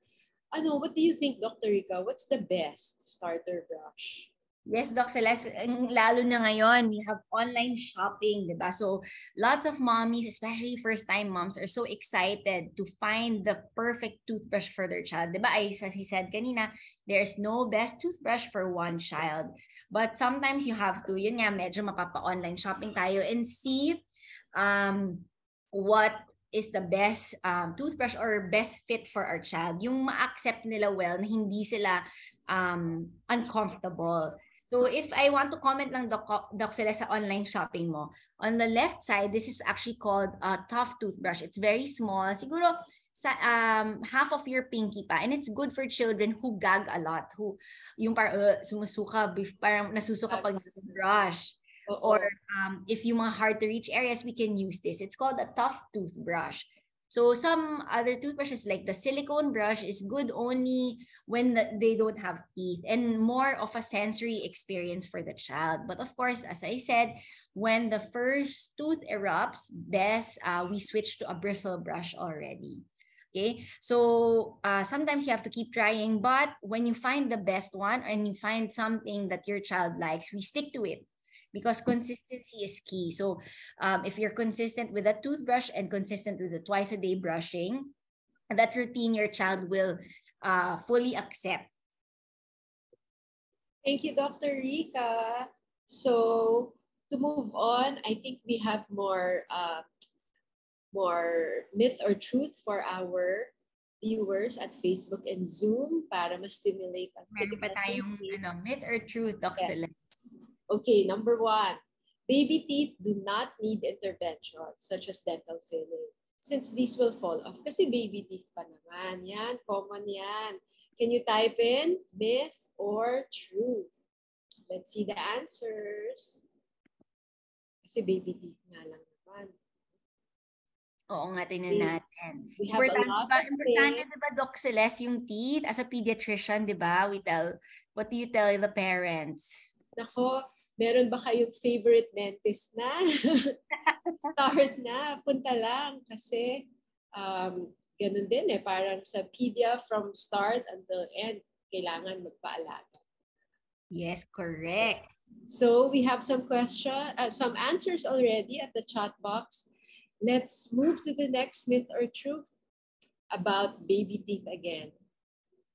what do you think, Dr. Rica? What's the best starter brush? Yes, Doc Celeste, lalo na ngayon, we have online shopping, diba? So lots of mommies, especially first-time moms, are so excited to find the perfect toothbrush for their child. Diba? As he said kanina, there's no best toothbrush for one child. But sometimes you have to, yun nga, medyo mapapa-online shopping tayo and see what is the best toothbrush or best fit for our child. Yung ma-accept nila well, na hindi sila uncomfortable. So if I want to comment lang, Doc Celeste, sa online shopping mo, on the left side, this is actually called a tough toothbrush. It's very small. Siguro sa half of your pinky pa. And it's good for children who gag a lot. Who, yung parang sumusuka, parang nasusuka pag brush. Or if yung mga hard to reach areas, we can use this. It's called a tough toothbrush. So some other toothbrushes like the silicone brush is good only when they don't have teeth and more of a sensory experience for the child. But of course, as I said, when the first tooth erupts, we switch to a bristle brush already. Okay, so sometimes you have to keep trying, but when you find the best one and you find something that your child likes, we stick to it. Because consistency is key. So if you're consistent with a toothbrush and consistent with the twice a day brushing, that routine your child will fully accept. Thank you, Dr. Rica. So to move on, I think we have more myth or truth for our viewers at Facebook and Zoom para ma-stimulate ang Meron pa tayong myth or truth, Doc Celeste. Okay, number 1. Baby teeth do not need intervention such as dental filling since these will fall off. Kasi baby teeth pa naman. Yan, common yan. Can you type in myth or truth? Let's see the answers. Kasi baby teeth nga lang naman. Oo nga, tingnan natin. We have importante, diba, Doc Celeste, yung teeth? As a pediatrician, diba, what do you tell the parents? Nako, meron ba kayong favorite dentist na? Start na, punta lang. Kasi ganun din parang sa pedia from start until end, kailangan magpaalaga. Yes, correct. So we have some answers already at the chat box. Let's move to the next myth or truth about baby teeth again.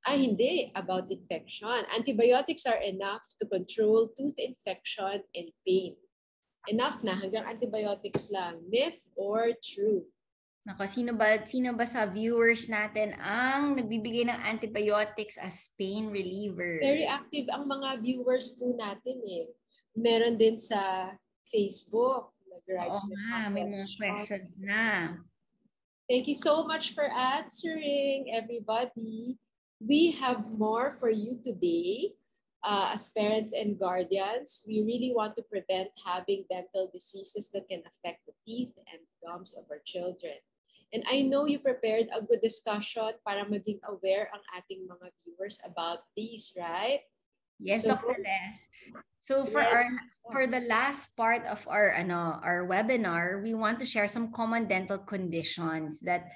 Hindi, about infection. Antibiotics are enough to control tooth infection and pain. Enough na, hanggang antibiotics lang. Myth or truth? Nako, sino ba sa viewers natin ang nagbibigay ng antibiotics as pain reliever? Very active ang mga viewers po natin eh. Meron din sa Facebook. Oo nga, may mga questions na. Thank you so much for answering, everybody. We have more for you today. As parents and guardians, we really want to prevent having dental diseases that can affect the teeth and gums of our children. And I know you prepared a good discussion para maging aware ang ating mga viewers about these, right? Yes, Dr. Les. So for the last part of our webinar, we want to share some common dental conditions that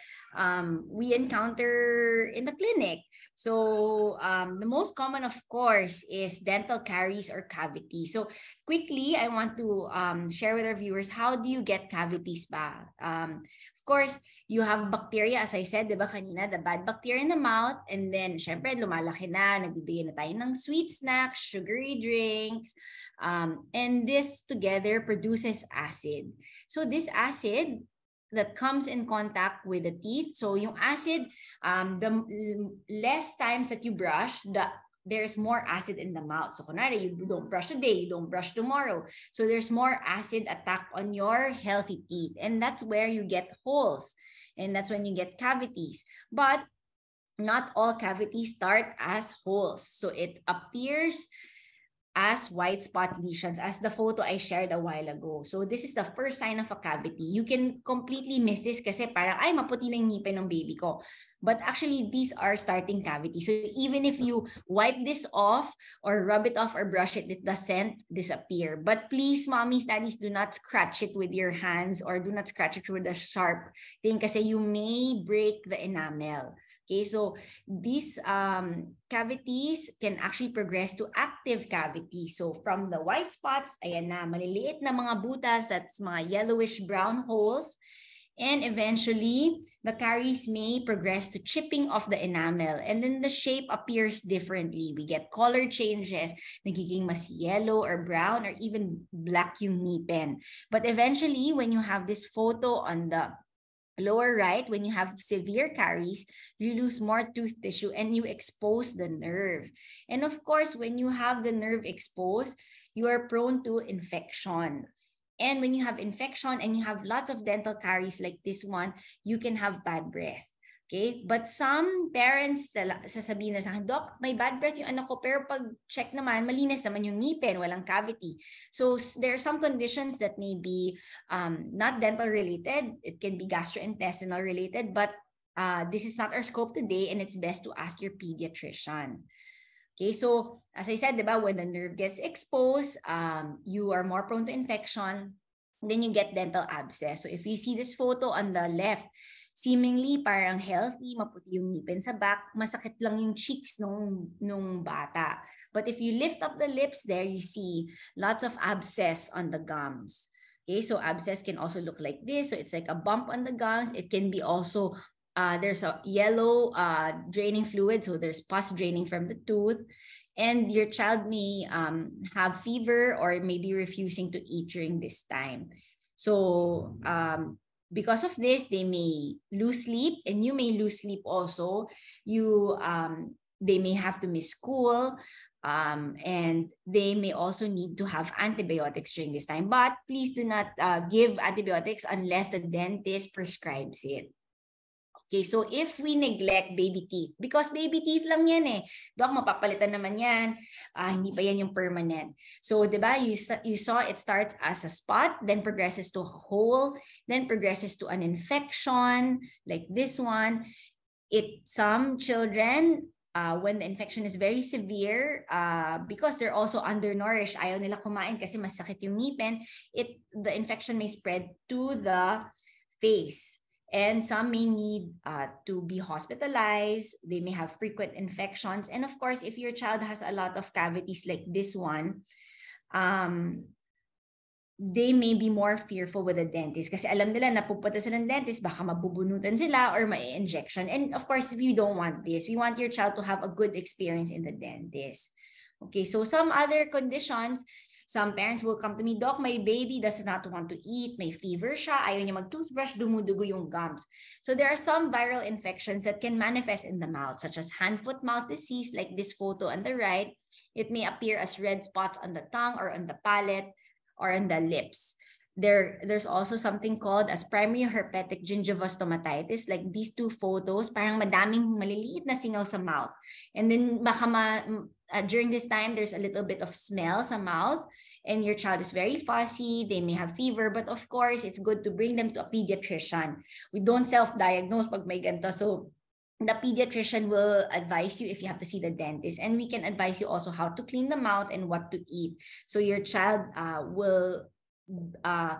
we encounter in the clinic. So the most common, of course, is dental caries or cavities. So quickly, I want to share with our viewers, how do you get cavities ba? Of course, you have bacteria, as I said, di ba kanina, the bad bacteria in the mouth, and then, syempre, lumalaki na, nagbibigay na tayo ng sweet snacks, sugary drinks, and this together produces acid. So this acid that comes in contact with the teeth, so yung acid, the less times that you brush, there's more acid in the mouth. So kunwari, you don't brush today, you don't brush tomorrow. So there's more acid attack on your healthy teeth. And that's where you get holes. And that's when you get cavities. But not all cavities start as holes. So it appears as white spot lesions, as the photo I shared a while ago. So this is the first sign of a cavity. You can completely miss this kasi parang, ay, maputi na yung ngipin ng baby ko. But actually, these are starting cavities. So even if you wipe this off or rub it off or brush it, it doesn't disappear. But please, mommies, daddies, do not scratch it with your hands or do not scratch it with a sharp thing kasi you may break the enamel. Okay, so these cavities can actually progress to active cavities. So from the white spots, ayan na, maliliit na mga butas, that's mga yellowish brown holes. And eventually, the caries may progress to chipping of the enamel. And then the shape appears differently. We get color changes, nagiging mas yellow or brown or even black yung ngipin. But eventually, when you have this photo on the lower right, when you have severe caries, you lose more tooth tissue and you expose the nerve. And of course, when you have the nerve exposed, you are prone to infection. And when you have infection and you have lots of dental caries like this one, you can have bad breath. Okay? But some parents sasabihin na sa akin, Doc, may bad breath yung anak ko, pero pag check naman, malinis naman yung ngipin, walang cavity. So there are some conditions that may be not dental related. It can be gastrointestinal related, but this is not our scope today, and it's best to ask your pediatrician. Okay, so as I said, diba, when the nerve gets exposed, you are more prone to infection, then you get dental abscess. So if you see this photo on the left, seemingly parang healthy, maputi yung ngipin sa back, masakit lang yung cheeks nung bata. But if you lift up the lips there, you see lots of abscess on the gums. Okay, so abscess can also look like this. So it's like a bump on the gums. It can be also, there's a yellow draining fluid. So there's pus draining from the tooth. And your child may have fever or maybe refusing to eat during this time. So because of this, they may lose sleep, and you may lose sleep also. They may have to miss school, and they may also need to have antibiotics during this time. But please do not give antibiotics unless the dentist prescribes it. Okay, so if we neglect baby teeth, because baby teeth lang yan eh. Doc, mapapalitan naman yan. Hindi pa yan yung permanent. So, di ba, you saw it starts as a spot, then progresses to a hole, then progresses to an infection, like this one. Some children, when the infection is very severe, because they're also undernourished, ayaw nila kumain kasi masakit yung ngipin, the infection may spread to the face. And some may need to be hospitalized. They may have frequent infections. And of course, if your child has a lot of cavities like this one, they may be more fearful with the dentist kasi alam nila na pupunta sila ng dentist, baka mabubunutan sila or may injection. And of course, we don't want this. We want your child to have a good experience in the dentist. Okay, so some other conditions, Some parents will come to me, Doc, my baby does not want to eat, may fever siya, ayaw niya mag-toothbrush, dumudugo yung gums. So there are some viral infections that can manifest in the mouth, such as hand-foot-mouth disease, like this photo on the right. It may appear as red spots on the tongue or on the palate or on the lips. There's also something called as primary herpetic gingivostomatitis, like these two photos, parang madaming maliliit na singaw sa mouth. And then baka during this time, there's a little bit of smell sa mouth, and your child is very fussy, they may have fever, but of course, it's good to bring them to a pediatrician. We don't self-diagnose pag may ganito, so the pediatrician will advise you if you have to see the dentist, and we can advise you also how to clean the mouth and what to eat, so your child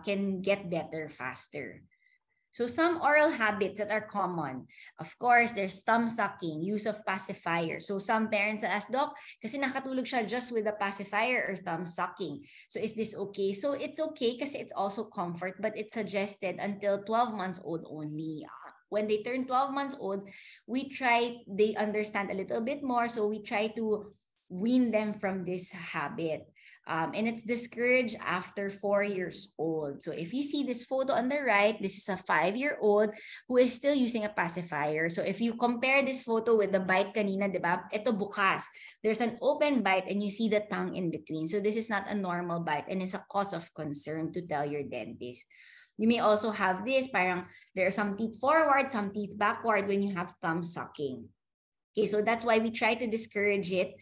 can get better faster. So some oral habits that are common. Of course, there's thumb sucking, use of pacifier. So some parents ask, Doc, kasi nakatulog siya just with a pacifier or thumb sucking. So is this okay? So it's okay kasi it's also comfort, but it's suggested until 12 months old only. When they turn 12 months old, they understand a little bit more. So we try to wean them from this habit. And it's discouraged after 4 years old. So if you see this photo on the right, this is a 5-year-old who is still using a pacifier. So if you compare this photo with the bite kanina, diba? Ito bukas. There's an open bite and you see the tongue in between. So this is not a normal bite and it's a cause of concern to tell your dentist. You may also have this, parang there are some teeth forward, some teeth backward when you have thumb sucking. Okay, so that's why we try to discourage it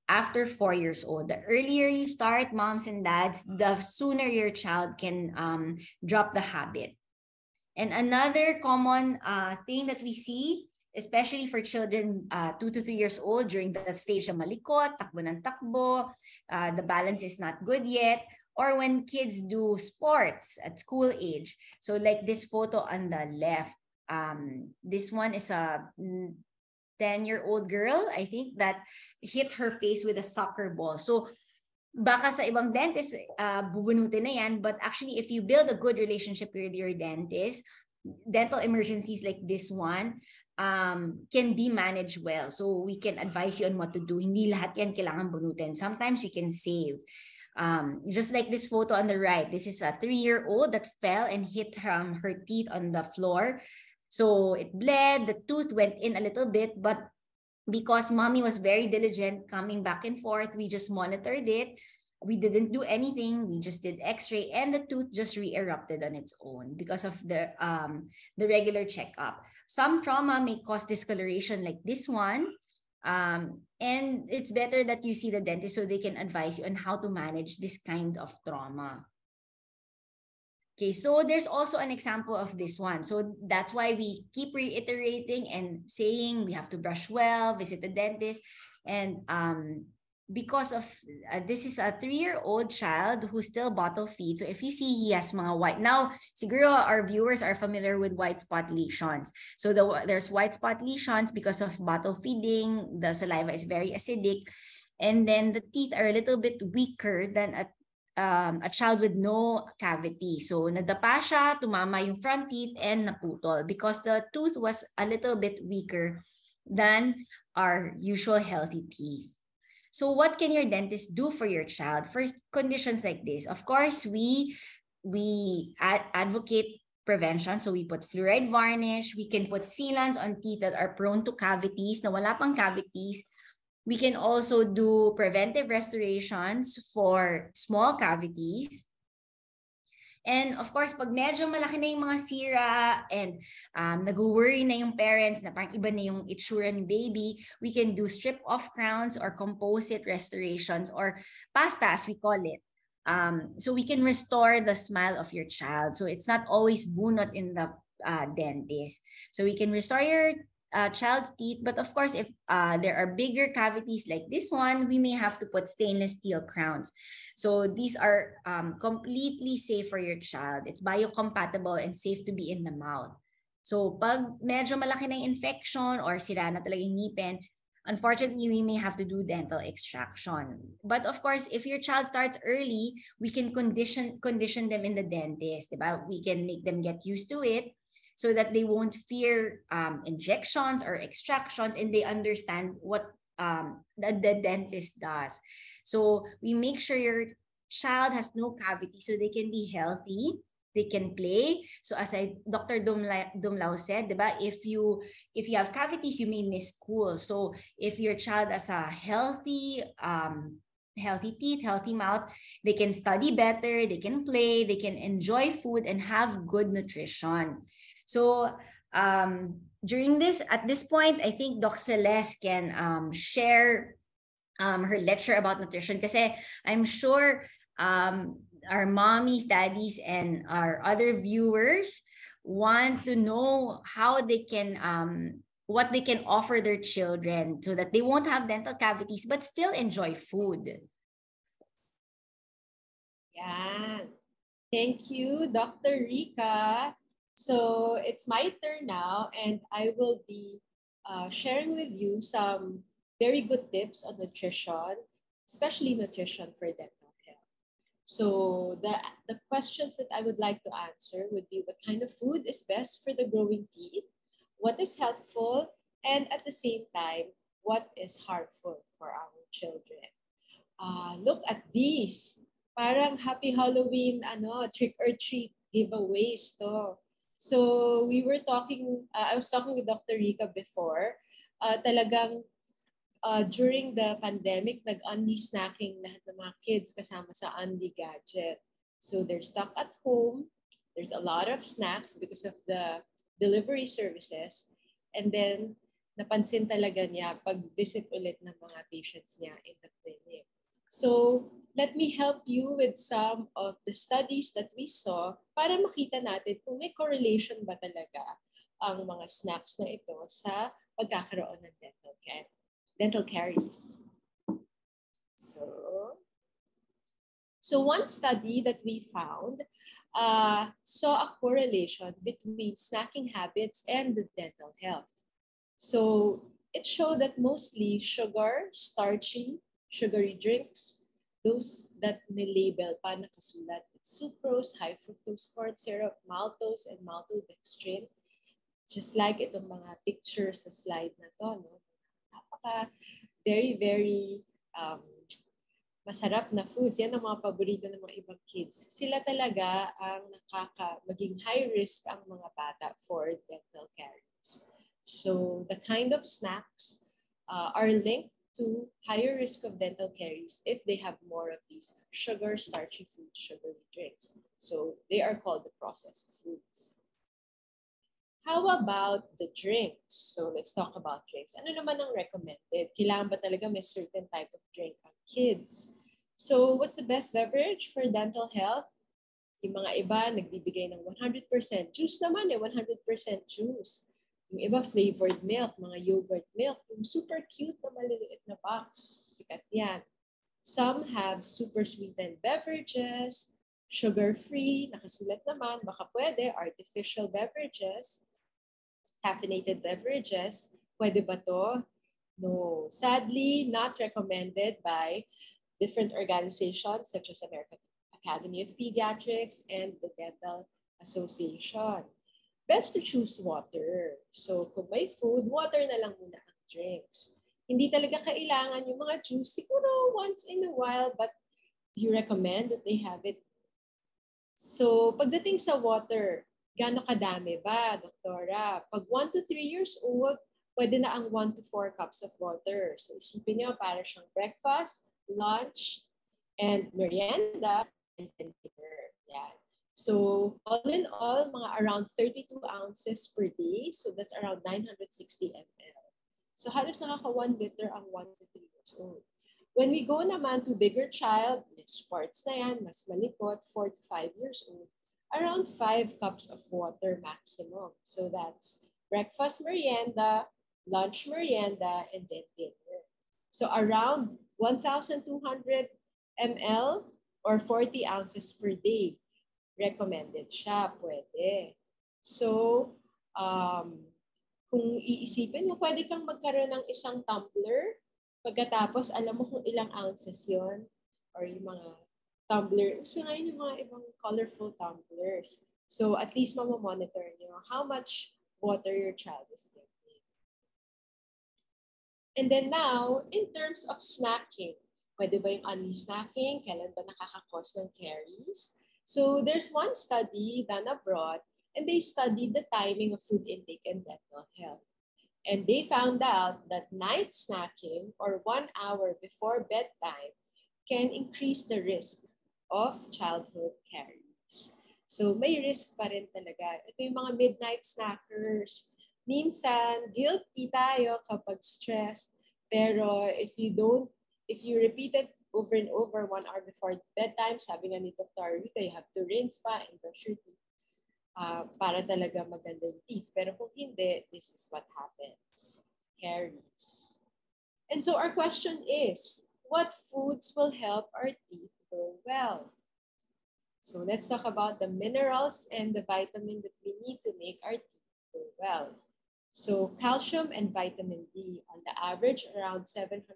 after 4 years old. The earlier you start, moms and dads, the sooner your child can drop the habit. And another common thing that we see, especially for children 2 to 3 years old, during the stage of malikot, takbo ng takbo, the balance is not good yet, or when kids do sports at school age. So like this photo on the left, this one is a 10-year-old girl, I think, that hit her face with a soccer ball. So baka sa ibang dentist, bubunutin na yan, but actually if you build a good relationship with your dentist, dental emergencies like this one can be managed well. So we can advise you on what to do. Hindi lahat yan kailangan bunutin. Sometimes we can save. Just like this photo on the right, this is a 3-year-old that fell and hit her teeth on the floor. So it bled, the tooth went in a little bit, but because mommy was very diligent coming back and forth, we just monitored it. We didn't do anything. We just did x-ray and the tooth just re-erupted on its own because of the regular checkup. Some trauma may cause discoloration like this one. And it's better that you see the dentist so they can advise you on how to manage this kind of trauma. Okay, so there's also an example of this one. So that's why we keep reiterating and saying we have to brush well, visit the dentist. And because of this is a 3-year-old child who still bottle feeds. So if you see he has mga white, now siguro our viewers are familiar with white spot lesions. So there's white spot lesions because of bottle feeding, the saliva is very acidic. And then the teeth are a little bit weaker than a child with no cavity. So nadapa siya, tumama yung front teeth and naputol because the tooth was a little bit weaker than our usual healthy teeth. So what can your dentist do for your child for conditions like this? Of course, we advocate prevention. So we put fluoride varnish, we can put sealants on teeth that are prone to cavities, na wala pang cavities. We can also do preventive restorations for small cavities. And of course, pag medyo malaki na yung mga sira and nag-worry na yung parents na parang iba na yung itsura ng baby, we can do strip-off crowns or composite restorations or pasta as we call it. So we can restore the smile of your child. So it's not always bunot in the dentist. So we can restore your child's teeth, but of course, if there are bigger cavities like this one, we may have to put stainless steel crowns. So these are completely safe for your child. It's biocompatible and safe to be in the mouth. So pag medyo malaki na yung infection or sira na talaga yung ngipin, unfortunately, we may have to do dental extraction. But of course, if your child starts early, we can condition them in the dentist. Diba? We can make them get used to it, so that they won't fear injections or extractions and they understand what the dentist does. So we make sure your child has no cavity, so they can be healthy, they can play. So as Dr. Dumlao said, diba, if you have cavities, you may miss school. So if your child has a healthy teeth, healthy mouth, they can study better, they can play, they can enjoy food and have good nutrition. So at this point, I think Doc Celeste can share her lecture about nutrition, kasi I'm sure our mommies, daddies, and our other viewers want to know how they can what they can offer their children so that they won't have dental cavities but still enjoy food. Yeah. Thank you, Dr. Rica. So it's my turn now, and I will be sharing with you some very good tips on nutrition, especially nutrition for dental health. So the questions that I would like to answer would be, what kind of food is best for the growing teeth? What is helpful? And at the same time, what is harmful for our children? Look at these. Parang Happy Halloween, trick or treat giveaways to. So we were talking, I was talking with Dr. Rica before. Talagang during the pandemic, nag-unli snacking lahat ng mga kids kasama sa unli gadget. So they're stuck at home. There's a lot of snacks because of the delivery services. And then, napansin talaga niya pag-visit ulit ng mga patients niya in the clinic. So, let me help you with some of the studies that we saw para makita natin kung may correlation ba talaga ang mga snacks na ito sa pagkakaroon ng dental caries. So one study that we found saw a correlation between snacking habits and the dental health. So it showed that mostly sugar, sugary drinks, those that may label pa nakasulat with sucrose, high fructose corn syrup, maltose, and maltodextrin. Just like itong mga pictures sa slide na to, no? Very, very masarap na foods. Yan ang mga paborito ng mga ibang kids. Sila talaga ang maging high risk ang mga bata for dental caries. So the kind of snacks are linked to higher risk of dental caries if they have more of these sugar, starchy foods, sugary drinks. So they are called the processed foods. How about the drinks? So let's talk about drinks. Ano naman ang recommended? Kailangan ba talaga may certain type of drink ang kids? So what's the best beverage for dental health? Yung mga iba nagbibigay ng 100% juice naman 100% juice. Yung iba flavored milk, mga yogurt milk, yung super cute na maliliit na box. Sikat yan. Some have super sweetened beverages, sugar-free, nakasulat naman, baka pwede, artificial beverages, caffeinated beverages. Pwede ba to? No. Sadly, not recommended by different organizations such as American Academy of Pediatrics and the Dental Association. Best to choose water. So kung may food, water na lang muna ang drinks. Hindi talaga kailangan yung mga juice, siguro once in a while, but do you recommend that they have it? So pagdating sa water, gaano kadami ba, doktora? Pag 1 to 3 years old, pwede na ang 1 to 4 cups of water. So isipin niyo, para siyang breakfast, lunch, and merienda, and dinner. Yan. So all in all, mga around 32 ounces per day. So that's around 960 ml. So halos nakaka 1 liter ang 1 to 3 years old. When we go naman to bigger child, sports na yan, mas malipot, 4 to 5 years old, around 5 cups of water maximum. So that's breakfast merienda, lunch merienda, and then dinner. So around 1,200 ml or 40 ounces per day. Recommended siya, pwede. So, kung iisipin mo, pwede kang magkaroon ng isang tumbler. Pagkatapos, alam mo kung ilang ounces yon or yung mga tumbler. So, ngayon yung mga ibang colorful tumblers. So, at least mamamonitor nyo how much water your child is drinking. And then now, in terms of snacking, Pwede ba yung unli-snacking? Kailan ba nakaka-cause ng caries? So there's one study done abroad, and they studied the timing of food intake and dental health. And they found out that night snacking or 1 hour before bedtime can increase the risk of childhood caries. So may risk pa rin talaga. Ito yung mga midnight snackers. Minsan, guilty tayo kapag stressed. Pero if you repeat it over and over 1 hour before bedtime, sabi nga ni Dr. Rika, you have to rinse pa and brush your teeth para talaga maganda yung teeth. Pero kung hindi, this is what happens. Caries. And so our question is, what foods will help our teeth grow well? So let's talk about the minerals and the vitamin that we need to make our teeth grow well. So calcium and vitamin D, on the average, around 750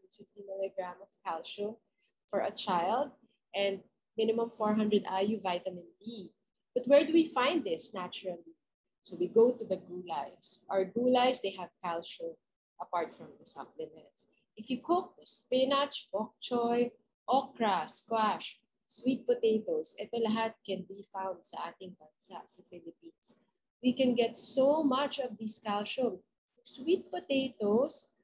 milligram of calcium for a child and minimum 400 IU vitamin D. But where do we find this naturally? So we go to the gulays. Our gulays, they have calcium apart from the supplements. If you cook the spinach, bok choy, okra, squash, sweet potatoes, ito lahat can be found sa ating bansa, sa Philippines. We can get so much of this calcium. Sweet potatoes,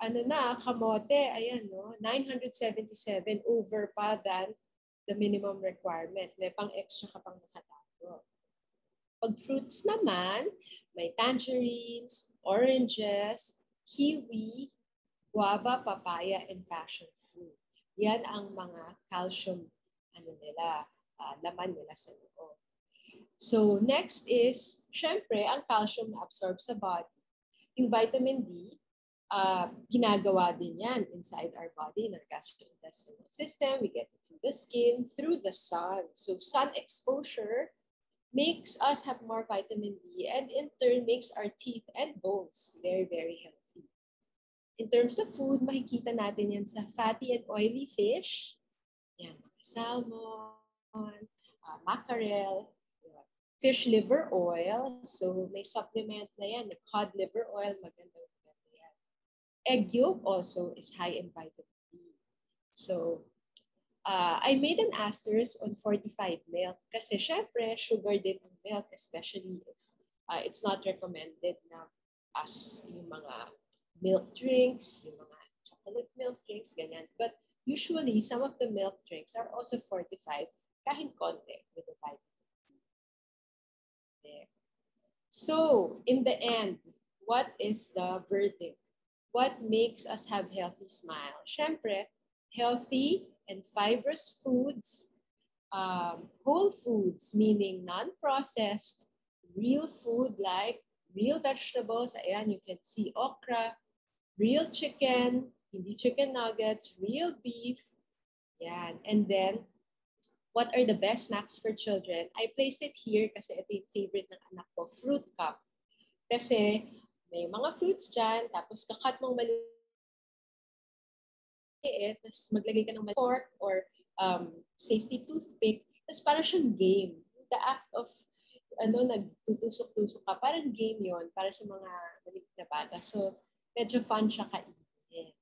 kamote, ayan, no? 977 over pa than the minimum requirement. May pang extra ka pang nakatago. Pag fruits naman, may tangerines, oranges, kiwi, guava, papaya, and passion fruit. Yan ang mga calcium laman nila sa loob. So next is, syempre, ang calcium na absorb sa body. Yung vitamin D, ginagawa din yan inside our body, in our gastrointestinal system. We get it through the skin, through the sun. So sun exposure makes us have more vitamin D and in turn makes our teeth and bones very, very healthy. In terms of food, makikita natin yan sa fatty and oily fish. Yan, salmon, mackerel, fish liver oil. So may supplement na yan, cod liver oil, maganda yan. Egg yolk also is high in vitamin D. So I made an asterisk on fortified milk kasi syempre sugar din ang milk, especially if it's not recommended na as yung mga milk drinks, yung mga chocolate milk drinks, ganyan. But usually, some of the milk drinks are also fortified kahit konti with the vitamin D. There. So, in the end, what is the verdict? What makes us have healthy smile? Syempre, healthy and fibrous foods, whole foods, meaning non-processed, real food like real vegetables. Ayan, you can see okra, real chicken, hindi chicken nuggets, real beef. Yan. And then, what are the best snacks for children? I placed it here kasi ito yung favorite ng anak ko, fruit cup. Kasi may mga fruits dyan, tapos kakat mong maliit, tapos maglagay ka ng fork or safety toothpick, tapos parang siyang game. The act of nagtutusok-tusok ka, parang game yon para sa mga maliit na bata. So, medyo fun siya kainin.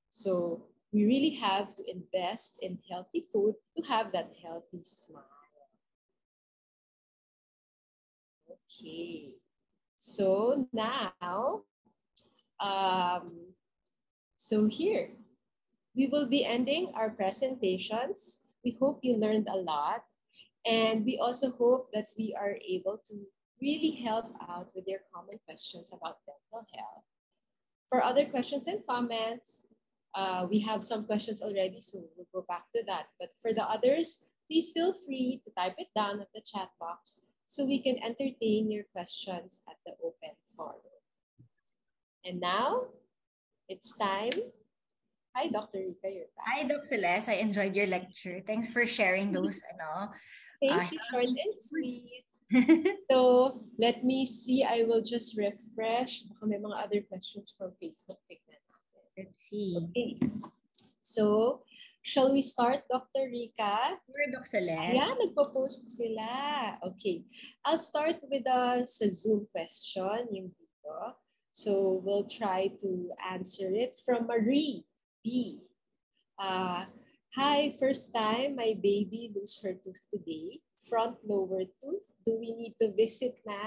So, we really have to invest in healthy food to have that healthy smile. Okay. So, now, so here, we will be ending our presentations. We hope you learned a lot. And we also hope that we are able to really help out with your common questions about dental health. For other questions and comments, we have some questions already, so we'll go back to that. But for the others, please feel free to type it down at the chat box so we can entertain your questions at the open forum. And now, it's time. Hi, Dr. Rika, you're back. Hi, Doc Celeste. I enjoyed your lecture. Thanks for sharing those, Thank you, short and sweet. So, let me see. I will just refresh. Baka may mga other questions from Facebook. Let's see. Okay. So, shall we start, Dr. Rika? Sure, Doc Celeste. Yeah, nagpo-post sila. Okay. I'll start with sa Zoom question, yung dito. So, we'll try to answer it from Marie B. Hi, first time my baby lose her tooth today. Front lower tooth. Do we need to visit na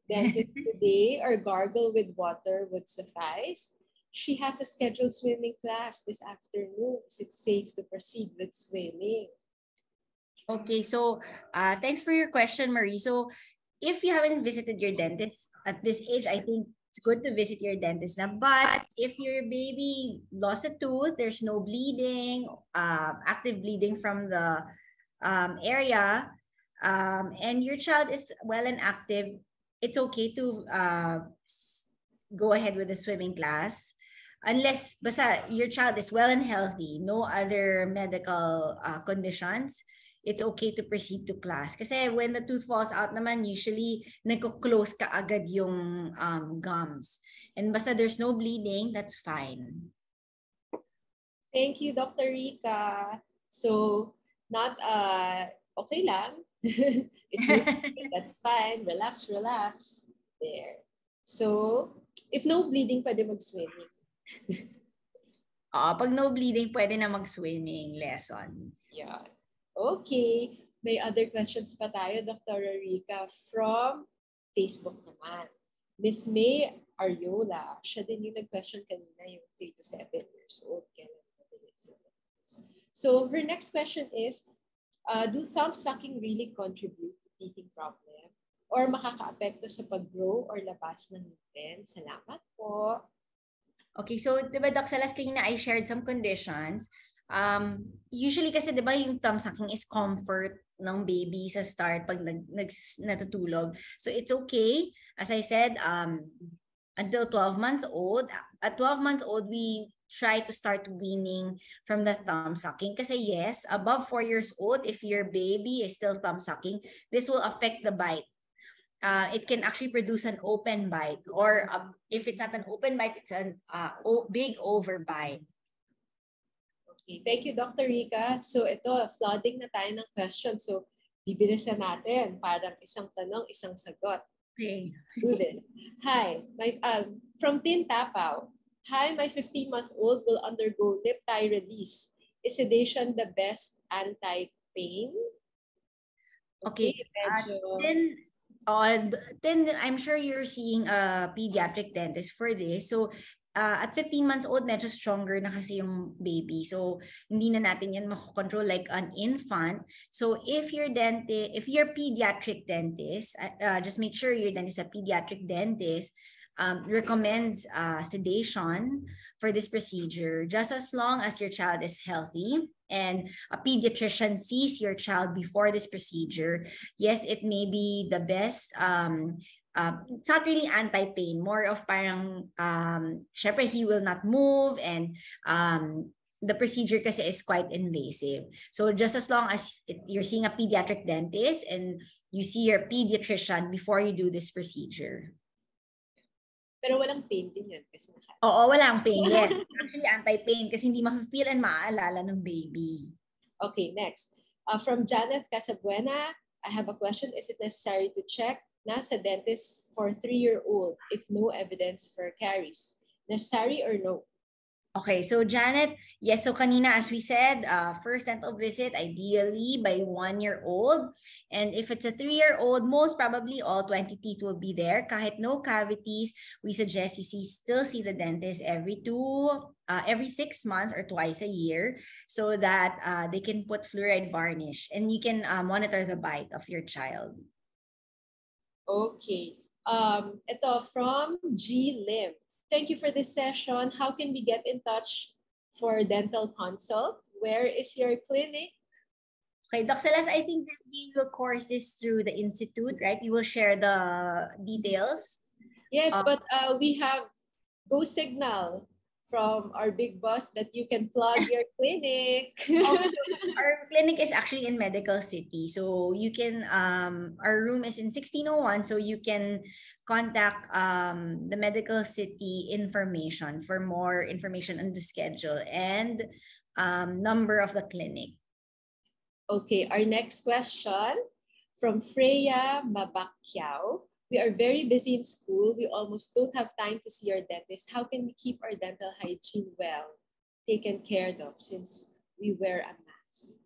dentist today or gargle with water would suffice? She has a scheduled swimming class this afternoon. Is it safe to proceed with swimming? Okay, so thanks for your question, Marie. So if you haven't visited your dentist at this age, I think it's good to visit your dentist now. But if your baby lost a tooth, there's no bleeding, active bleeding from the area, and your child is well and active, it's okay to go ahead with the swimming class. Unless basta your child is well and healthy, no other medical conditions, it's okay to proceed to class. Kasi when the tooth falls out naman, usually nagko-close ka agad yung gums. And basta there's no bleeding, that's fine. Thank you, Dr. Rica. So, not okay lang. That's fine. Relax, relax. There. So, if no bleeding, pwede mag-swimming. Pag no bleeding, pwede na mag-swimming lessons. Yeah. Okay. May other questions pa tayo, Dr. Rica, from Facebook naman. Miss May Ariola, siya din yung nag-question kanina, yung 3 to 7 years old. So her next question is, do thumb sucking really contribute to teething problem? Or makaka-apekto sa pag-grow or labas ng ngipin? Salamat po. Okay, so diba, Doc Salas, kanina I shared some conditions. Usually kasi diba yung thumb sucking is comfort ng baby sa start pag natutulog. So it's okay. As I said, until 12 months old. At 12 months old, we try to start weaning from the thumb sucking. Kasi yes, above 4 years old, if your baby is still thumb sucking, this will affect the bite. It can actually produce an open bite, or if it's not an open bite, it's a big overbite. Okay, thank you, Dr. Rica. So ito, flooding na tayo ng question. So bibilisan natin, parang isang tanong, isang sagot. Okay. Do this. Hi, from Tin Tapao. Hi, my 15-month-old will undergo lip tie release. Is sedation the best anti-pain? Okay. Then I'm sure you're seeing a pediatric dentist for this. So at 15 months old, medyo stronger na kasi yung baby. So hindi na natin yan makokontrol like an infant. So if your pediatric dentist, just make sure your dentist is a pediatric dentist, recommends sedation for this procedure, just as long as your child is healthy and a pediatrician sees your child before this procedure. Yes, it may be the best. It's not really anti-pain, more of parang, syempre he will not move, and the procedure kasi is quite invasive. So just as long as you're seeing a pediatric dentist and you see your pediatrician before you do this procedure. Pero walang pain din yun. Kasi Oo, walang pain. Yes. Actually, anti-pain kasi hindi ma-feel and maaalala ng baby. Okay, next. From Janet Casabuena, I have a question. Is it necessary to check na sa dentist for 3-year-old if no evidence for caries? Necessary or no? Okay, so Janet, yes, so kanina as we said, first dental visit ideally by 1-year-old. And if it's a 3-year-old, most probably all 20 teeth will be there. Kahit no cavities, we suggest you still see the dentist every 6 months or twice a year, so that they can put fluoride varnish and you can monitor the bite of your child. Okay. Ito from G. Lim. Thank you for this session. How can we get in touch for dental consult? Where is your clinic? Okay, Doc Salas, I think that we will course this through the institute, right? We will share the details. Yes, but we have Go Signal from our big boss that you can plug your clinic. Our clinic is actually in Medical City. So you can, our room is in 1601. So you can contact the Medical City information for more information on the schedule and number of the clinic. Okay, our next question from Freya Mabakyaw. We are very busy in school. We almost don't have time to see our dentist. How can we keep our dental hygiene well? taken care of since we wear a mask.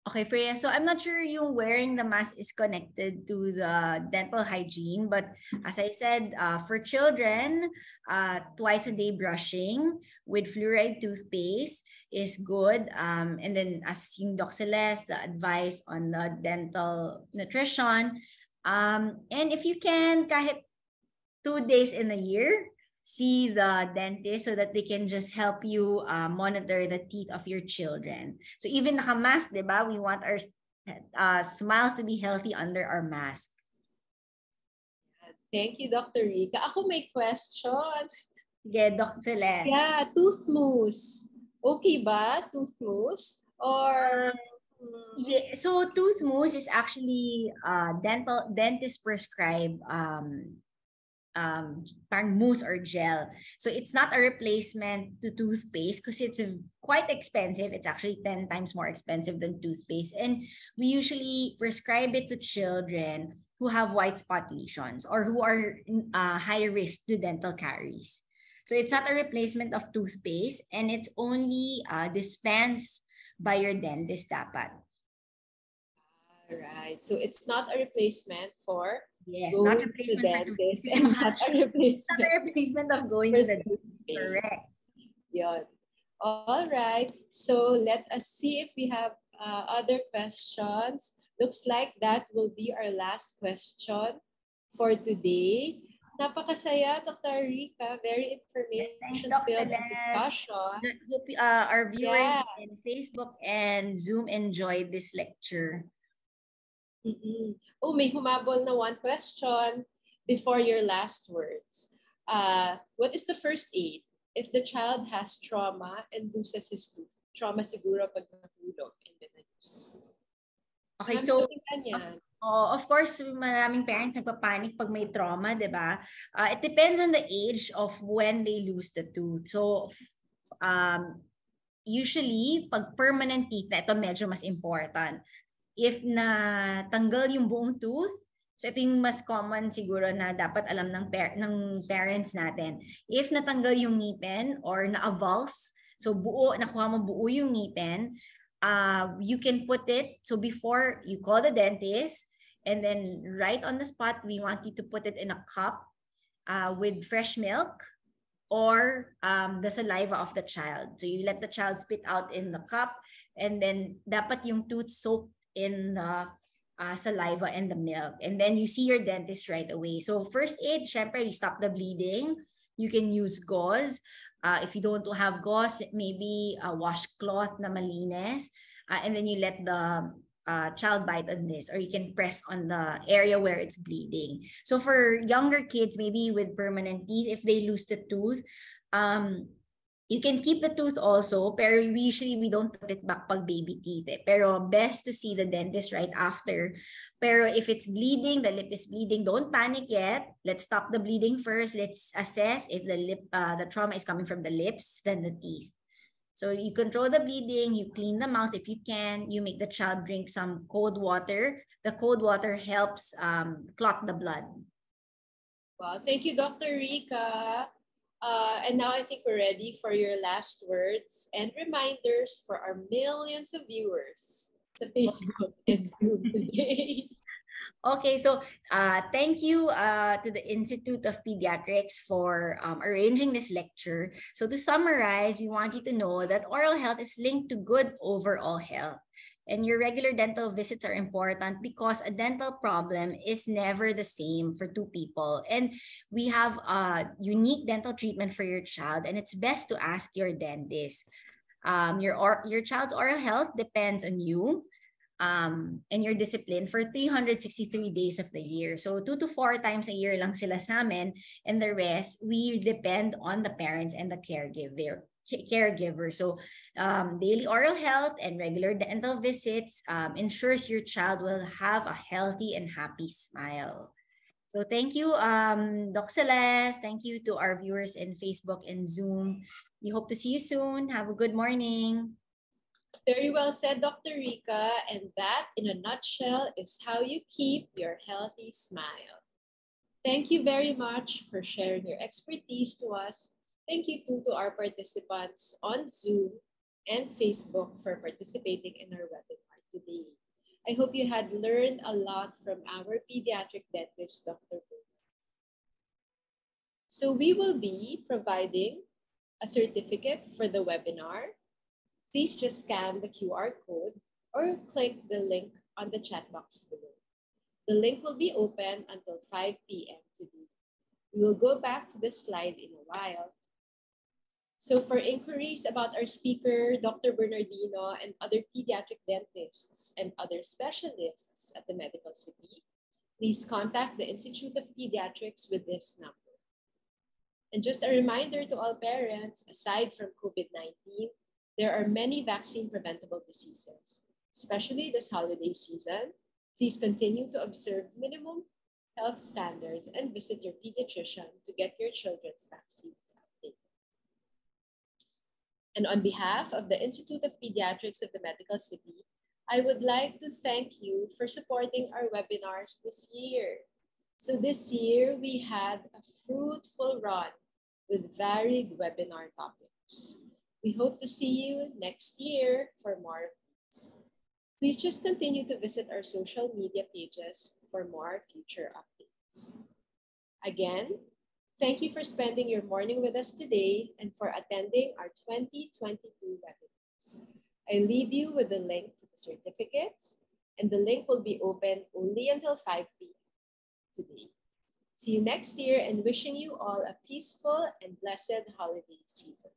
Okay, Freya. So I'm not sure yung wearing the mask is connected to the dental hygiene, but as I said, for children, twice a day brushing with fluoride toothpaste is good. And then as yung Doc Celeste, the advice on the dental nutrition. And if you can, kahit 2 days in a year, see the dentist so that they can just help you monitor the teeth of your children. So even naka-mask, di ba? We want our smiles to be healthy under our mask. Thank you, Dr. Rica. Ako may question. Sige, Dr. Celeste. Yeah, tooth mousse. Okay ba, tooth mousse? Or... Yeah, so tooth mousse is actually dentist prescribed parang mousse or gel. So it's not a replacement to toothpaste because it's quite expensive. It's actually 10 times more expensive than toothpaste. And we usually prescribe it to children who have white spot lesions or who are high risk to dental caries. So it's not a replacement of toothpaste and it's only dispensed by your dentist dapat. All right. So it's not a replacement for yes, not replacement for dentist and not a replacement. Not a replacement of going to the dentist. Correct. Yun. All right. So let us see if we have other questions. Looks like that will be our last question for today. Napakasaya, Dr. Rica. Very information-filled discussion. Hope our viewers in Facebook and Zoom enjoyed this lecture. Oh, may humabol na one question before your last words. What is the first aid if the child has trauma and loses his tooth? Trauma siguro pag nahulog and then na-lose. Okay, so of course, maraming parents nagpapanik pag may trauma, di ba? It depends on the age of when they lose the tooth. So, usually, pag permanent teeth, ito medyo mas important. If natanggal yung buong tooth, so ito yung mas common siguro na dapat alam ng parents natin. If natanggal yung ngipin or na-avulse, so nakuha mo buo yung ngipin, you can put it, so before you call the dentist, and then right on the spot, we want you to put it in a cup with fresh milk or the saliva of the child. So you let the child spit out in the cup, and then dapat yung tooth soaked in the saliva and the milk. And then you see your dentist right away. So first aid, syempre, you stop the bleeding. You can use gauze. If you don't have gauze, maybe a washcloth na malinis. And then you let the child bite on this, or you can press on the area where it's bleeding. So for younger kids, maybe with permanent teeth, if they lose the tooth, you can keep the tooth also, pero usually we don't put it back pag baby teeth. Pero best to see the dentist right after. Pero if it's bleeding, the lip is bleeding, don't panic yet. Let's stop the bleeding first. Let's assess if the trauma is coming from the lips, then the teeth. So you control the bleeding, you clean the mouth if you can, you make the child drink some cold water. The cold water helps clot the blood. Well, thank you, Dr. Rica. And now I think we're ready for your last words and reminders for our millions of viewers sa Facebook and Zoom today. Okay, so thank you to the Institute of Pediatrics for arranging this lecture. So to summarize, we want you to know that oral health is linked to good overall health. And your regular dental visits are important because a dental problem is never the same for two people. And we have a unique dental treatment for your child, and it's best to ask your dentist. Your child's oral health depends on you and your discipline for 363 days of the year. So 2 to 4 times a year lang sila sa amin, and the rest, we depend on the parents and the caregiver. So daily oral health and regular dental visits ensures your child will have a healthy and happy smile. So thank you, Doc Celeste. Thank you to our viewers in Facebook and Zoom. We hope to see you soon. Have a good morning. Very well said, Dr. Rica. And that, in a nutshell, is how you keep your healthy smile. Thank you very much for sharing your expertise to us. Thank you too to our participants on Zoom and Facebook for participating in our webinar today. I hope you had learned a lot from our pediatric dentist, Dr. Bo. So we will be providing a certificate for the webinar. Please just scan the QR code or click the link on the chat box below. The link will be open until 5 p.m. today. We will go back to this slide in a while. So for inquiries about our speaker, Dr. Bernardino, and other pediatric dentists and other specialists at the Medical City, please contact the Institute of Pediatrics with this number. And just a reminder to all parents, aside from COVID-19, there are many vaccine-preventable diseases, especially this holiday season. Please continue to observe minimum health standards and visit your pediatrician to get your children's vaccines updated. And on behalf of the Institute of Pediatrics of the Medical City, I would like to thank you for supporting our webinars this year. So this year, we had a fruitful run with varied webinar topics. We hope to see you next year for more of these. Please just continue to visit our social media pages for more future updates. Again, thank you for spending your morning with us today and for attending our 2022 webinars. I leave you with the link to the certificates, and the link will be open only until 5 p.m. today. See you next year, and wishing you all a peaceful and blessed holiday season.